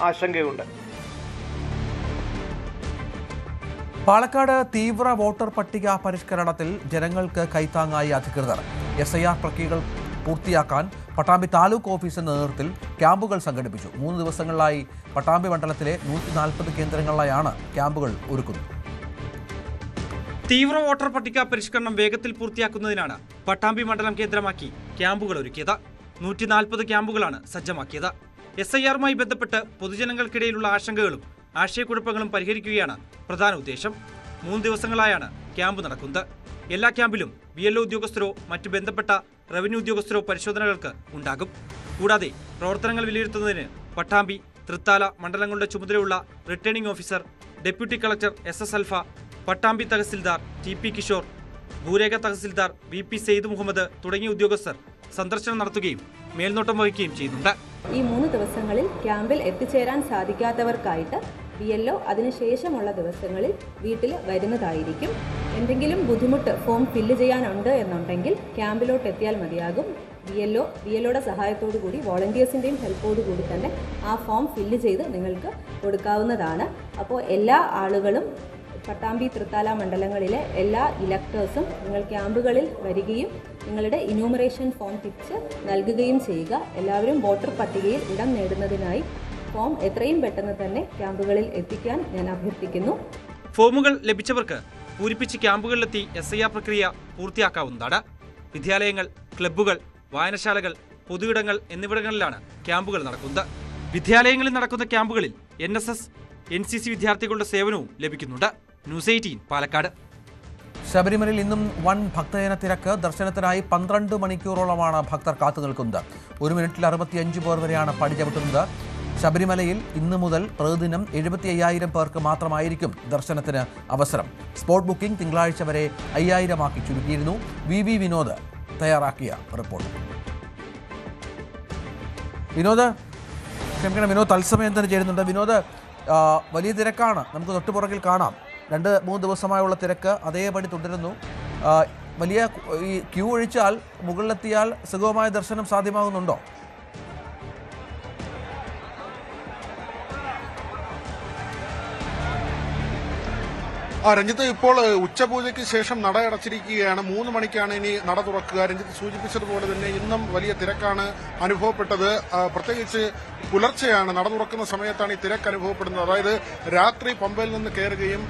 ആശങ്കയുണ്ട്. പാലക്കാട് തീവ്ര വോട്ടർ പട്ടിക പരിഷ്കരണത്തിൽ ജനങ്ങൾക്ക് കൈത്താങ്ങായി അധികൃതർ. SIR പ്രക്രിയകൾ പൂർത്തിയാക്കാൻ പട്ടാമ്പി താലൂക്ക് ഓഫീസിന്റെ നേതൃത്വത്തിൽ ക്യാമ്പുകൾ സംഘടിപ്പിച്ചു. 3 ദിവസങ്ങളിലായി പട്ടാമ്പി മണ്ഡലത്തിലെ 140 കേന്ദ്രങ്ങളിലായാണ് ക്യാമ്പുകൾ ഒരുക്കുന്നത്. തീവ്ര വോട്ടർ പട്ടിക പരിഷ്കരണം വേഗത്തിൽ പൂർത്തിയാക്കുന്നതിനാണ് പട്ടാമ്പി മണ്ഡലം കേന്ദ്രമാക്കി ക്യാമ്പുകൾ ഒരുക്കിയത്. 140 ക്യാമ്പുകളാണ് സജ്ജമാക്കിയത്. SIRമായി ബന്ധപ്പെട്ട് പൊതുജനങ്ങൾക്കിടയിലുള്ള ആശങ്കകളും ആശയക്കുഴപ്പങ്ങളും പരിഹരിക്കുകയാണ് പ്രധാന ഉദ്ദേശം. 3 ദിവസങ്ങളായാണ് ക്യാമ്പ് നടക്കുന്നത്. എല്ലാ ക്യാമ്പിലും BLO ഉദ്യോഗസ്ഥരോ മറ്റ് ബന്ധപ്പെട്ട റവന്യൂ ഉദ്യോഗസ്ഥരോ പരിശോധനകൾക്ക് ഉണ്ടാകും. കൂടാതെ പ്രവർത്തനങ്ങൾ വിലയിരുത്തുന്നതിന് പട്ടാമ്പി, തൃത്താല മണ്ഡലങ്ങളുടെ ചുമതലയുള്ള returning officer, deputy collector SS Alfa, Pattambi tahsildar TP Kishore, ഭൂരേഖ തഹസിൽദാർ VP സെയ്ദ് മുഹമ്മദ് തുടങ്ങിയ ഉദ്യോഗസ്ഥർ സന്ദർശനം നടത്തുകയും മേൽനോട്ടം വഹിക്കുകയും ചെയ്യുന്നുണ്ട്. ഈ 3 ദിവസങ്ങളിൽ ക്യാമ്പിൽ എത്തിച്ചേരാൻ സാധിക്കാത്തവർക്കായിട്ട് BLO അതിനുശേഷമുള്ള ദിവസങ്ങളിൽ വീട്ടിൽ വരുന്നതായിരിക്കും. എന്തെങ്കിലും ബുദ്ധിമുട്ട് ഫോം ഫില്ല് ചെയ്യാനുണ്ട് എന്നുണ്ടെങ്കിൽ ക്യാമ്പിലോട്ട് എത്തിയാൽ മതിയാകും. BLOയുടെ സഹായത്തോടു കൂടി വോളണ്ടിയേഴ്സിൻ്റെയും ഹെൽപ്പോടു കൂടി തന്നെ ആ ഫോം ഫില്ല് ചെയ്ത് നിങ്ങൾക്ക് കൊടുക്കാവുന്നതാണ്. അപ്പോൾ എല്ലാ ആളുകളും പട്ടാമ്പി, തൃത്താല മണ്ഡലങ്ങളിലെ എല്ലാ ഇലക്ടേഴ്സും നിങ്ങൾ ക്യാമ്പുകളിൽ വരികയും നിങ്ങളുടെ ഇനൂമറേഷൻ ഫോം തിരിച്ച് നൽകുകയും ചെയ്യുക. എല്ലാവരും വോട്ടർ പട്ടികയിൽ ഇടം നേടുന്നതിനായി ഫോം എത്രയും പെട്ടെന്ന് തന്നെ ക്യാമ്പുകളിൽ എത്തിക്കാൻ ഞാൻ അഭ്യർത്ഥിക്കുന്നു. ഫോമുകൾ ലഭിച്ചവർക്ക് പൂരിപ്പിച്ച് ക്യാമ്പുകളിലെത്തി SIR പ്രക്രിയ പൂർത്തിയാക്കാവുന്നതാണ്. വിദ്യാലയങ്ങൾ, ക്ലബ്ബുകൾ, വായനശാലകൾ, പൊതുയിടങ്ങൾ എന്നിവിടങ്ങളിലാണ് ക്യാമ്പുകൾ നടക്കുന്നത്. വിദ്യാലയങ്ങളിൽ നടക്കുന്ന ക്യാമ്പുകളിൽ NSS, NCC വിദ്യാർത്ഥികളുടെ സേവനവും ലഭിക്കുന്നുണ്ട്. ന്യൂസ് 18 പാലക്കാട്. ശബരിമലയിൽ ഇന്നും വൻ ഭക്തജന തിരക്ക്. ദർശനത്തിനായി 12 മണിക്കൂറോളമാണ് ഭക്തർ കാത്തുനിൽക്കുന്നത്. 1 മിനിറ്റിൽ 65 പേർ വരെയാണ് പടി ചവിട്ടുന്നത്. ശബരിമലയിൽ ഇന്നു മുതൽ പ്രതിദിനം 75,000 പേർക്ക് മാത്രമായിരിക്കും ദർശനത്തിന് അവസരം. സ്പോട്ട് ബുക്കിംഗ് തിങ്കളാഴ്ച വരെ 5,000 ആക്കി ചുരുക്കിയിരുന്നു. VV വിനോദ് തയ്യാറാക്കിയ റിപ്പോർട്ട്. വിനോദ് തത്സമയം തന്നെ ചേരുന്നുണ്ട്. വിനോദ്, വലിയ തിരക്കാണ്, നമുക്ക് തൊട്ടുപുറകിൽ കാണാം. 2-3 ദിവസമായുള്ള തിരക്ക് അതേപടി തുടരുന്നു. വലിയ ഈ ക്യൂ ഒഴിച്ചാൽ മുകളിലെത്തിയാൽ സുഗമമായ ദർശനം സാധ്യമാകുന്നുണ്ടോ? രഞ്ജിത്ത്, ഇപ്പോൾ ഉച്ചപൂജയ്ക്ക് ശേഷം നട അടച്ചിരിക്കുകയാണ്. 3 മണിക്കാണ് ഇനി നട തുറക്കുക. രഞ്ജിത്ത് സൂചിപ്പിച്ചതുപോലെ തന്നെ ഇന്നും വലിയ തിരക്കാണ് അനുഭവപ്പെട്ടത്. പ്രത്യേകിച്ച് പുലർച്ചെയാണ്, നട തുറക്കുന്ന സമയത്താണ് ഈ തിരക്ക് അനുഭവപ്പെടുന്നത്. അതായത് രാത്രി പമ്പയിൽ നിന്ന് കയറുകയും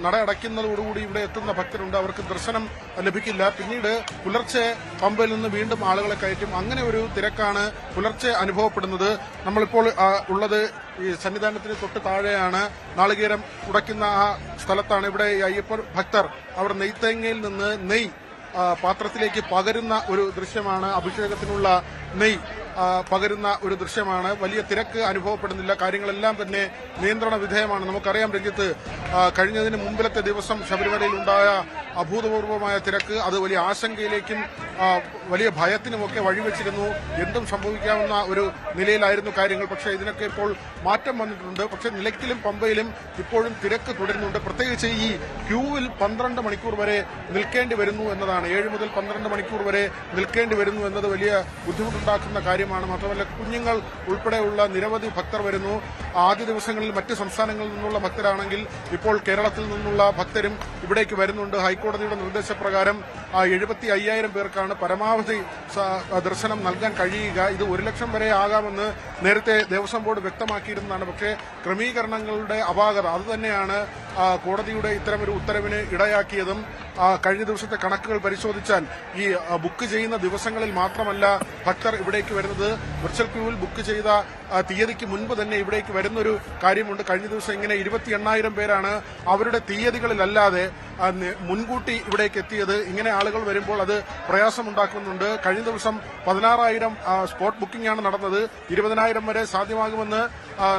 നട അടയ്ക്കുന്നതോടുകൂടി ഇവിടെ എത്തുന്ന ഭക്തരുണ്ട്, അവർക്ക് ദർശനം ലഭിക്കില്ല. പിന്നീട് പുലർച്ചെ പമ്പയിൽ നിന്ന് വീണ്ടും ആളുകളെ കയറ്റും. അങ്ങനെ ഒരു തിരക്കാണ് പുലർച്ചെ അനുഭവപ്പെടുന്നത്. നമ്മളിപ്പോൾ ഉള്ളത് ഈ സന്നിധാനത്തിന് തൊട്ട് താഴെയാണ്. നാളികേരം ഉടയ്ക്കുന്ന ആ സ്ഥലത്താണ്. ഇവിടെ ഈ അയ്യപ്പ ഭക്തർ അവർ നെയ്ത്തേങ്ങയിൽ നിന്ന് നെയ് പാത്രത്തിലേക്ക് പകരുന്ന ഒരു ദൃശ്യമാണ്. അഭിഷേകത്തിനുള്ള നെയ് പകരുന്ന ഒരു ദൃശ്യമാണ്. വലിയ തിരക്ക് അനുഭവപ്പെടുന്നില്ല. കാര്യങ്ങളെല്ലാം തന്നെ നിയന്ത്രണ വിധേയമാണ്. നമുക്കറിയാം രഞ്ജിത്ത്, കഴിഞ്ഞതിന് മുമ്പിലത്തെ ദിവസം ശബരിമലയിൽ ഉണ്ടായ അഭൂതപൂർവമായ തിരക്ക് അത് വലിയ ആശങ്കയിലേക്കും വലിയ ഭയത്തിനുമൊക്കെ വഴിവെച്ചിരുന്നു. എന്തും സംഭവിക്കാവുന്ന ഒരു നിലയിലായിരുന്നു കാര്യങ്ങൾ. പക്ഷേ ഇതിനൊക്കെ ഇപ്പോൾ മാറ്റം വന്നിട്ടുണ്ട്. പക്ഷേ നിലയ്ക്കലും പമ്പയിലും ഇപ്പോഴും തിരക്ക് തുടരുന്നുണ്ട്. പ്രത്യേകിച്ച് ഈ ക്യൂവിൽ 12 മണിക്കൂർ വരെ നിൽക്കേണ്ടി വരുന്നു എന്നതാണ്. 7 മുതൽ 12 മണിക്കൂർ വരെ നിൽക്കേണ്ടി വരുന്നു എന്നത് വലിയ ബുദ്ധിമുട്ടുണ്ടാക്കുന്ന കാര്യമാണ്. മാത്രമല്ല കുഞ്ഞുങ്ങൾ ഉൾപ്പെടെയുള്ള നിരവധി ഭക്തർ വരുന്നു. ആദ്യ ദിവസങ്ങളിൽ മറ്റ് സംസ്ഥാനങ്ങളിൽ നിന്നുള്ള ഭക്തരാണെങ്കിൽ ഇപ്പോൾ കേരളത്തിൽ നിന്നുള്ള ഭക്തരും ഇവിടേക്ക് വരുന്നുണ്ട്. ഹൈക്കോടതിയുടെ നിർദ്ദേശപ്രകാരം 75,000 പേർക്കാണ് പരമാവധി ദർശനം നൽകാൻ കഴിയുക. ഇത് 1 ലക്ഷം വരെ ആകാമെന്ന് നേരത്തെ ദേവസ്വം ബോർഡ് വ്യക്തമാക്കിയിരുന്നതാണ്. പക്ഷേ ക്രമീകരണങ്ങളുടെ അപാകത അതുതന്നെയാണ് കോടതിയുടെ ഇത്തരമൊരു ഉത്തരവിന് ഇടയാക്കിയതും. കഴിഞ്ഞ ദിവസത്തെ കണക്കുകൾ പരിശോധിച്ചാൽ ഈ ബുക്ക് ചെയ്യുന്ന ദിവസങ്ങളിൽ മാത്രമല്ല ഭക്തർ ഇവിടേക്ക് വരുന്നത്, വിർച്വൽ ക്യൂവിൽ ബുക്ക് ചെയ്ത തീയതിക്ക് മുൻപ് തന്നെ ഇവിടേക്ക് വരുന്നൊരു കാര്യമുണ്ട്. കഴിഞ്ഞ ദിവസം ഇങ്ങനെ 28,000 പേരാണ് അവരുടെ തീയതികളിലല്ലാതെ മുൻകൂട്ടി ഇവിടേക്ക് എത്തിയത്. ഇങ്ങനെ ആളുകൾ വരുമ്പോൾ അത് പ്രയാസമുണ്ടാക്കുന്നുണ്ട്. കഴിഞ്ഞ ദിവസം 16,000 സ്പോട്ട് ബുക്കിംഗ് ആണ് നടന്നത്. 20,000 വരെ സാധ്യമാകുമെന്ന്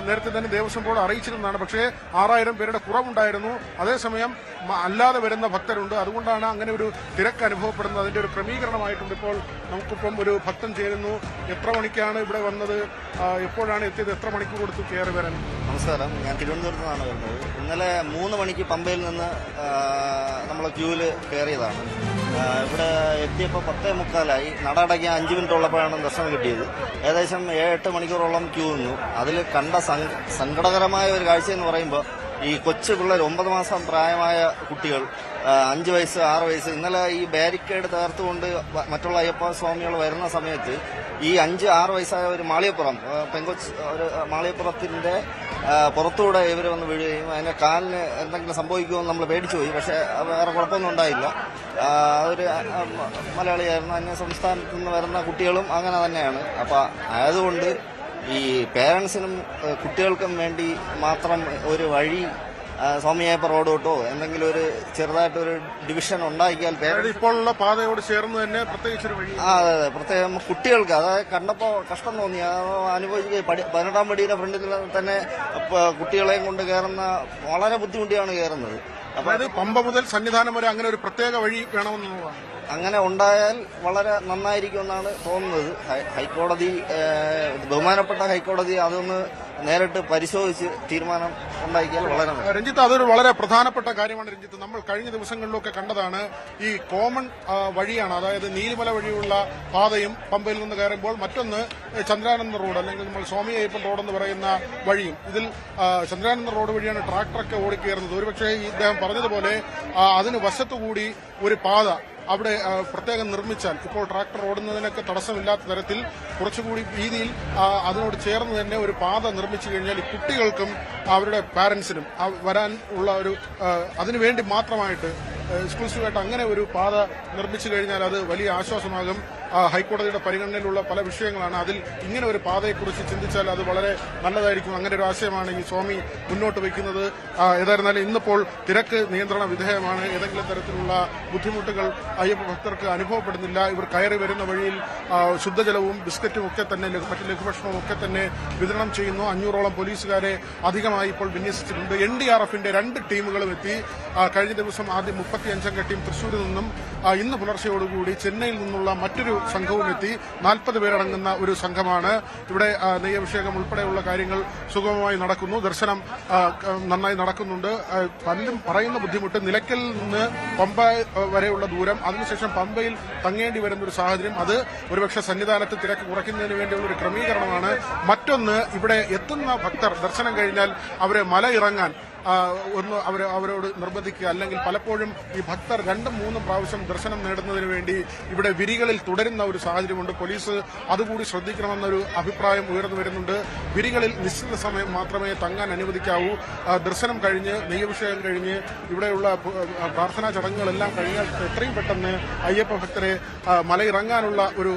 നേരത്തെ തന്നെ ദേവസ്വം ബോർഡ് അറിയിച്ചിരുന്നതാണ്. പക്ഷേ 6,000 പേരുടെ കുറവുണ്ടായിരുന്നു. അതേസമയം അല്ലാതെ വരുന്ന ഭക്തരുണ്ട്. അതുകൊണ്ടാണ് അങ്ങനെ ഒരു തിരക്ക് അനുഭവപ്പെടുന്നത്. അതിന്റെ ഒരു ക്രമീകരണമായിട്ടുണ്ട്. ഇപ്പോൾ നമുക്കിപ്പം ഒരു ഭക്തൻ ചേരുന്നു. എത്ര മണിക്കാണ് ഇവിടെ വന്നത്, എപ്പോഴാണ് എത്തിയത്, എത്ര മണിക്കൂർ കൊടുത്തു കയറി വരാൻ? നമസ്കാരം, ഞാൻ തിരുവനന്തപുരത്ത് നിന്നാണ് വരുന്നത്. ഇന്നലെ 3 മണിക്ക് പമ്പയിൽ നിന്ന് നമ്മൾ ക്യൂവിൽ കയറിയതാണ്. ഇവിടെ എത്തിയപ്പോൾ 10:45 നട അടയ്ക്കാൻ 5 മിനിറ്റ് ഉള്ളപ്പോഴാണ് ദർശനം കിട്ടിയത്. ഏകദേശം 7-8 മണിക്കൂറോളം ക്യൂ നിന്നു. അതിൽ കണ്ട സങ്കടകരമായ ഒരു കാഴ്ച എന്ന് പറയുമ്പോൾ ഈ കൊച്ചു പിള്ളേർ 9 മാസം പ്രായമായ കുട്ടികൾ 5 വയസ്സ് 6 വയസ്സ് ഇന്നലെ ഈ ബാരിക്കേഡ് തകർത്തുകൊണ്ട് മറ്റുള്ള അയ്യപ്പ സ്വാമികൾ വരുന്ന സമയത്ത് ഈ 5-6 വയസ്സായ ഒരു മാളിയപ്പുറം പെങ്കൊച്ച് ഒരു മാളിയപ്പുറത്തിന്റെ പുറത്തൂടെ ഇവർ വന്ന് വീഴുകയും അതിന്റെ കാലിന് എന്തെങ്കിലും സംഭവിക്കുമെന്ന് നമ്മൾ പേടിച്ചു പോയി. പക്ഷെ വേറെ കുഴപ്പമൊന്നും ഉണ്ടായില്ല. ഒരു മലയാളിയായിരുന്നു. അന്യ സംസ്ഥാനത്തു നിന്ന് വരുന്ന കുട്ടികളും അങ്ങനെ തന്നെയാണ്. അപ്പൊ ആയതുകൊണ്ട് ഈ പേരൻസിനും കുട്ടികൾക്കും വേണ്ടി മാത്രം ഒരു വഴി സ്വാമിയപ്പ റോഡോട്ടോ എന്തെങ്കിലും ഒരു ചെറുതായിട്ടൊരു ഡിവിഷൻ ഉണ്ടാക്കിയാൽ ഇപ്പോഴുള്ള പാതയോട് ചേർന്ന് തന്നെ പ്രത്യേകിച്ചൊരു വഴി. അതെ, പ്രത്യേകം കുട്ടികൾക്ക് അതായത് കണ്ടപ്പോൾ കഷ്ടം തോന്നി. അനുഭവിക്കുക 18-ാം പടിയുടെ ഫ്രണ്ടിൽ തന്നെ കുട്ടികളെയും കൊണ്ട് കയറുന്ന വളരെ ബുദ്ധിമുട്ടിയാണ് കയറുന്നത്. അതായത് പമ്പ മുതൽ സന്നിധാനം വരെ അങ്ങനെ ഒരു പ്രത്യേക വഴി വേണമെന്നുള്ളതാണ്. അങ്ങനെ ഉണ്ടായാൽ വളരെ നന്നായിരിക്കുമെന്നാണ് തോന്നുന്നത്. ഹൈക്കോടതി, ബഹുമാനപ്പെട്ട ഹൈക്കോടതി അതൊന്ന് നേരിട്ട് പരിശോധിച്ച് തീരുമാനം ഉണ്ടാക്കിയാൽ വളരെ നല്ലത്. രഞ്ജിത്ത്, അതൊരു വളരെ പ്രധാനപ്പെട്ട കാര്യമാണ് രഞ്ജിത്ത്. നമ്മൾ കഴിഞ്ഞ ദിവസങ്ങളിലൊക്കെ കണ്ടതാണ് ഈ കോമൺ വഴിയാണ്, അതായത് നീലിമല വഴിയുള്ള പാതയും പമ്പയിൽ നിന്ന് കയറുമ്പോൾ മറ്റൊന്ന് ചന്ദ്രാനന്ദ റോഡ് അല്ലെങ്കിൽ നമ്മൾ സ്വാമി അയ്യപ്പൻ റോഡ് എന്ന് പറയുന്ന വഴിയും. ഇതിൽ ചന്ദ്രാനന്ദ റോഡ് വഴിയാണ് ട്രാക്ടറൊക്കെ ഓടിക്കയറുന്നത്. ഒരുപക്ഷെ ഇദ്ദേഹം പറഞ്ഞതുപോലെ അതിന് വശത്തുകൂടി ഒരു പാത അവിടെ പ്രത്യേകം നിർമ്മിച്ചാൽ ഇപ്പോൾ ട്രാക്ടർ ഓടുന്നതിനൊക്കെ തടസ്സമില്ലാത്ത തരത്തിൽ കുറച്ചുകൂടി വീതിയിൽ അതിനോട് ചേർന്ന് തന്നെ ഒരു പാത നിർമ്മിച്ചു കഴിഞ്ഞാൽ ഈ കുട്ടികൾക്കും അവരുടെ പാരന്റ്സിനും വരാൻ ഉള്ള ഒരു അതിനുവേണ്ടി മാത്രമായിട്ട് എക്സ്ക്ലൂസീവായിട്ട് അങ്ങനെ ഒരു പാത നിർമ്മിച്ചു കഴിഞ്ഞാൽ അത് വലിയ ആശ്വാസമാകും. ഹൈക്കോടതിയുടെ പരിഗണനയിലുള്ള പല വിഷയങ്ങളാണ്. അതിൽ ഇങ്ങനെ ഒരു പാതയെക്കുറിച്ച് ചിന്തിച്ചാൽ അത് വളരെ നല്ലതായിരിക്കും. അങ്ങനെ ഒരു ആശയമാണ് ഈ സ്വാമി മുന്നോട്ട് വയ്ക്കുന്നത്. ഏതായിരുന്നാലും ഇന്നിപ്പോൾ തിരക്ക് നിയന്ത്രണ വിധേയമാണ്. ഏതെങ്കിലും തരത്തിലുള്ള ബുദ്ധിമുട്ടുകൾ അയ്യപ്പ ഭക്തർക്ക് അനുഭവപ്പെടുന്നില്ല. ഇവർ കയറി വരുന്ന വഴിയിൽ ശുദ്ധജലവും ബിസ്ക്കറ്റും ഒക്കെ തന്നെ മറ്റ് ലഘുഭക്ഷണവും ഒക്കെ തന്നെ വിതരണം ചെയ്യുന്നു. 500ഓളം പോലീസുകാരെ അധികമായി ഇപ്പോൾ വിന്യസിച്ചിട്ടുണ്ട്. NDRFന്റെ 2 ടീമുകളും എത്തി. കഴിഞ്ഞ ദിവസം ആദ്യം 35 അംഗ ടീം തൃശ്ശൂരിൽ നിന്നും ഇന്ന് പുലർച്ചെയോടുകൂടി ചെന്നൈയിൽ നിന്നുള്ള മറ്റൊരു സംഘവും എത്തി. 40 പേരടങ്ങുന്ന ഒരു സംഘമാണ്. ഇവിടെ നെയ്യഭിഷേകം ഉൾപ്പെടെയുള്ള കാര്യങ്ങൾ സുഗമമായി നടക്കുന്നു. ദർശനം നന്നായി നടക്കുന്നുണ്ട്. പലരും പറയുന്ന ബുദ്ധിമുട്ട് നിലയ്ക്കൽ നിന്ന് പമ്പ വരെയുള്ള ദൂരം, അതിനുശേഷം പമ്പയിൽ തങ്ങേണ്ടി വരുന്ന ഒരു സാഹചര്യം, അത് ഒരുപക്ഷെ സന്നിധാനത്ത് തിരക്ക് കുറയ്ക്കുന്നതിന് വേണ്ടിയുള്ള ഒരു ക്രമീകരണമാണ്. മറ്റൊന്ന്, ഇവിടെ എത്തുന്ന ഭക്തർ ദർശനം കഴിഞ്ഞാൽ അവരെ മല ഇറങ്ങാൻ ഒന്ന് അവരോട് നിർബന്ധിക്കുക. അല്ലെങ്കിൽ പലപ്പോഴും ഈ ഭക്തർ 2-3 പ്രാവശ്യം ദർശനം നേടുന്നതിന് വേണ്ടി ഇവിടെ വിരികളിൽ തുടരുന്ന ഒരു സാഹചര്യമുണ്ട്. പോലീസ് അതുകൂടി ശ്രദ്ധിക്കണമെന്നൊരു അഭിപ്രായം ഉയർന്നു വരുന്നുണ്ട്. വിരികളിൽ നിശ്ചിത സമയം മാത്രമേ തങ്ങാൻ അനുവദിക്കാവൂ. ദർശനം കഴിഞ്ഞ് നെയ്യഭിഷേകം കഴിഞ്ഞ് ഇവിടെയുള്ള പ്രാർത്ഥനാ ചടങ്ങുകളെല്ലാം കഴിഞ്ഞാൽ എത്രയും പെട്ടെന്ന് അയ്യപ്പ ഭക്തരെ മലയിറങ്ങാനുള്ള ഒരു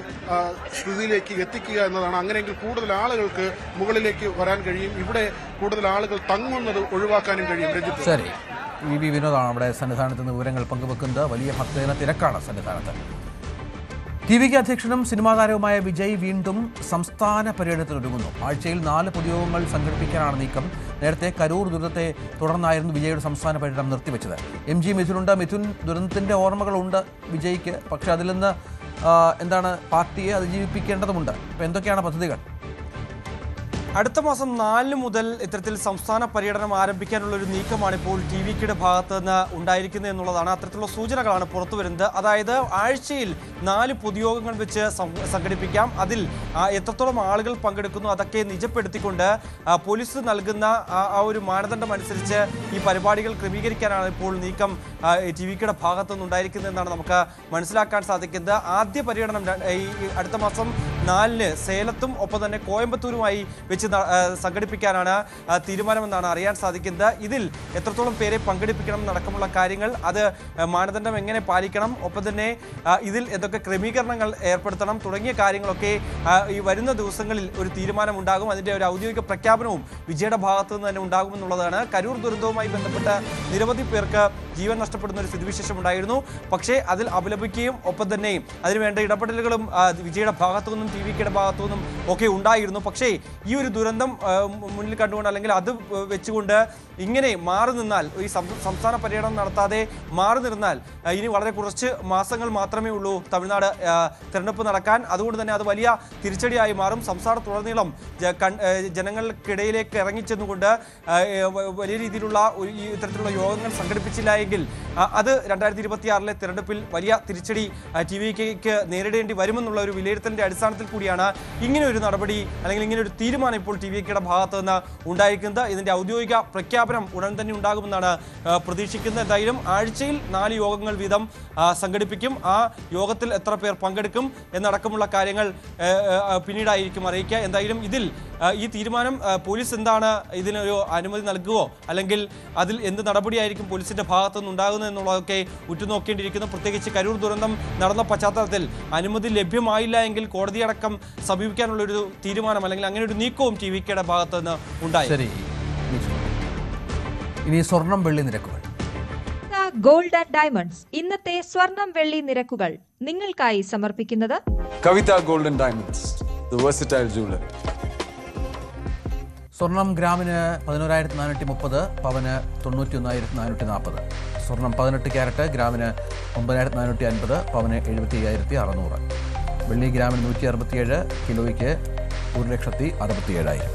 സ്ഥിതിയിലേക്ക് എത്തിക്കുക എന്നതാണ്. അങ്ങനെയെങ്കിൽ കൂടുതൽ ആളുകൾക്ക് മുകളിലേക്ക് വരാൻ കഴിയും. ഇവിടെ കൂടുതൽ ആളുകൾ തങ്ങുന്നത് ഒഴിവാക്കാൻ കഴിയും. ശരി, വി വിനോദാണ് അവിടെ സന്നിധാനത്ത് നിന്ന് വിവരങ്ങൾ പങ്കുവെക്കുന്നത്. വലിയ ഭക്തജന തിരക്കാണ് സന്നിധാനത്ത്. TV-ക്ക് അധ്യക്ഷനും സിനിമാ താരവുമായ വിജയ് വീണ്ടും സംസ്ഥാന പര്യടനത്തിനൊരുങ്ങുന്നു. ആഴ്ചയിൽ 4 പൊതുയോഗങ്ങൾ സംഘടിപ്പിക്കാനാണ് നീക്കം. നേരത്തെ കരൂർ ദുരന്തത്തെ തുടർന്നായിരുന്നു വിജയുടെ സംസ്ഥാന പര്യടനം നിർത്തിവെച്ചത്. MG മിഥുനുണ്ട്. മിഥുൻ, ദുരന്തത്തിന്റെ ഓർമ്മകളുണ്ട് വിജയ്ക്ക്, പക്ഷെ അതിൽ നിന്ന് എന്താണ് പാർട്ടിയെ അതിജീവിപ്പിക്കേണ്ടതുണ്ട്. ഇപ്പം എന്തൊക്കെയാണ് പദ്ധതികൾ? അടുത്ത മാസം 4 മുതൽ ഇത്തരത്തിൽ സംസ്ഥാന പര്യടനം ആരംഭിക്കാനുള്ള ഒരു നീക്കമാണ് ഇപ്പോൾ TV-യുടെ ഭാഗത്ത് നിന്ന് ഉണ്ടായിരിക്കുന്നത് എന്നുള്ളതാണ്. അത്തരത്തിലുള്ള സൂചനകളാണ് പുറത്തു വരുന്നത്. അതായത് ആഴ്ചയിൽ 4 പൊതുയോഗങ്ങൾ വെച്ച് സംഘടിപ്പിക്കാം. അതിൽ എത്രത്തോളം ആളുകൾ പങ്കെടുക്കുന്നു അതൊക്കെ നിജപ്പെടുത്തിക്കൊണ്ട് പോലീസ് നൽകുന്ന ആ ഒരു മാനദണ്ഡം അനുസരിച്ച് ഈ പരിപാടികൾ ക്രമീകരിക്കാനാണ് ഇപ്പോൾ നീക്കം TV-യുടെ ഭാഗത്തു നിന്നുണ്ടായിരിക്കുന്നത് എന്നാണ് നമുക്ക് മനസ്സിലാക്കാൻ സാധിക്കുന്നത്. ആദ്യ പര്യടനം ഈ അടുത്ത മാസം 4-ന് സേലത്തും ഒപ്പം തന്നെ കോയമ്പത്തൂരുമായി വെച്ച് സംഘടിപ്പിക്കാനാണ് തീരുമാനമെന്നാണ് അറിയാൻ സാധിക്കുന്നത്. ഇതിൽ എത്രത്തോളം പേരെ പങ്കെടുപ്പിക്കണം എന്നടക്കമുള്ള കാര്യങ്ങൾ, അത് മാനദണ്ഡം എങ്ങനെ പാലിക്കണം, ഒപ്പം തന്നെ ഇതിൽ എന്തൊക്കെ ക്രമീകരണങ്ങൾ ഏർപ്പെടുത്തണം തുടങ്ങിയ കാര്യങ്ങളൊക്കെ ഈ വരുന്ന ദിവസങ്ങളിൽ ഒരു തീരുമാനമുണ്ടാകും. അതിൻ്റെ ഒരു ഔദ്യോഗിക പ്രഖ്യാപനവും വിജയുടെ ഭാഗത്തു നിന്ന് തന്നെ ഉണ്ടാകുമെന്നുള്ളതാണ്. കരൂർ ദുരന്തവുമായി ബന്ധപ്പെട്ട് നിരവധി പേർക്ക് ജീവൻ നഷ്ടപ്പെടുന്ന ഒരു സ്ഥിതിവിശേഷം ഉണ്ടായിരുന്നു. പക്ഷേ അതിൽ അപലപിക്കുകയും ഒപ്പം തന്നെ അതിനുവേണ്ട ഇടപെടലുകളും വിജയുടെ ഭാഗത്തു നിന്നും TV-യുടെ ഭാഗത്തു നിന്നും ഒക്കെ ഉണ്ടായിരുന്നു. പക്ഷേ ഈ ഒരു ദുരന്തം മുന്നിൽ കണ്ടുകൊണ്ട് അല്ലെങ്കിൽ അത് വെച്ചുകൊണ്ട് ഇങ്ങനെ മാറി നിന്നാൽ, ഈ സംസ്ഥാന പര്യടനം നടത്താതെ മാറി നിന്നാൽ ഇനി വളരെ കുറച്ച് മാസങ്ങൾ മാത്രമേ ഉള്ളൂ തമിഴ്നാട് തെരഞ്ഞെടുപ്പ് നടക്കാൻ. അതുകൊണ്ട് തന്നെ അത് വലിയ തിരിച്ചടിയായി മാറും. സംസ്ഥാനത്തുടനീളം ജനങ്ങൾക്കിടയിലേക്ക് ഇറങ്ങിച്ചെന്നുകൊണ്ട് വലിയ രീതിയിലുള്ള ഇത്തരത്തിലുള്ള യോഗങ്ങൾ സംഘടിപ്പിച്ചില്ല എങ്കിൽ അത് 2026-ലെ തെരഞ്ഞെടുപ്പിൽ വലിയ തിരിച്ചടി TV-ക്ക് നേരിടേണ്ടി വരുമെന്നുള്ള ഒരു വിലയിരുത്തലിന്റെ അടിസ്ഥാനത്തിൽ പശ്ചാത്തലത്തിൽ കൂടിയാണ് ഇങ്ങനെ ഒരു നടപടി അല്ലെങ്കിൽ ഇങ്ങനെ ഒരു തീരുമാനം ഇപ്പോൾ TVKയുടെ ഭാഗത്തു നിന്ന് ഉണ്ടായിരിക്കുന്നത്. ഇതിന്റെ ഔദ്യോഗിക പ്രഖ്യാപനം ഉടൻ തന്നെ ഉണ്ടാകുമെന്നാണ് പ്രതീക്ഷിക്കുന്നത്. എന്തായാലും ആഴ്ചയിൽ 4 യോഗങ്ങൾ വീതം സംഘടിപ്പിക്കും. ആ യോഗത്തിൽ എത്ര പേർ പങ്കെടുക്കും എന്നടക്കമുള്ള കാര്യങ്ങൾ പിന്നീടായിരിക്കും അറിയിക്കുക. എന്തായാലും ഇതിൽ ഈ തീരുമാനം പോലീസ് എന്താണ് ഇതിനൊരു അനുമതി നൽകുമോ അല്ലെങ്കിൽ അതിൽ എന്ത് നടപടിയായിരിക്കും പോലീസിന്റെ ഭാഗത്തു നിന്നുണ്ടാകുന്നത് എന്നുള്ളതൊക്കെ ഉറ്റുനോക്കേണ്ടിയിരിക്കുന്നു. പ്രത്യേകിച്ച് കരൂർ ദുരന്തം നടന്ന പശ്ചാത്തലത്തിൽ അനുമതി ലഭ്യമായില്ല എങ്കിൽ കോടതിയടക്കം സമീപിക്കാനുള്ള ഒരു തീരുമാനം അല്ലെങ്കിൽ അങ്ങനെ ഒരു നീക്കവും TVKയുടെ ഭാഗത്തു നിന്ന് ഉണ്ടായി. ഇനി സ്വർണം വെള്ളി നിരക്കുകൾ. ഗോൾഡ് ആൻഡ് ഡയമണ്ട്സ് ഇന്നത്തെ സ്വർണം വെള്ളി നിരക്കുകൾ നിങ്ങൾക്കായി സമർപ്പിക്കുന്നത് Kavitha gold and diamonds, the versatile jeweller. സ്വർണം ഗ്രാമിന് 11,430, പവന് 91,440. സ്വർണം 18 ക്യാരറ്റ് ഗ്രാമിന് 9,450, പവന് 75,600. വെള്ളി ഗ്രാമിന് 167, കിലോയ്ക്ക് 1,67,000.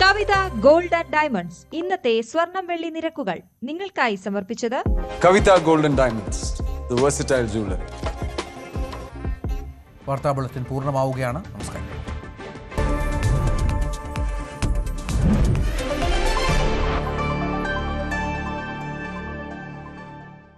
കവിത ഗോൾഡ് ആൻഡ് ഡയമണ്ട്സ് ഇന്നത്തെ സ്വർണം വെള്ളി നിരക്കുകൾ നിങ്ങൾക്കായി സമർപ്പിച്ചത് Kavitha gold and diamonds, the versatile jeweller. വാർത്താ ബുള്ളറ്റിൻ പൂർണ്ണമാവുകയാണ്. നമസ്കാരം.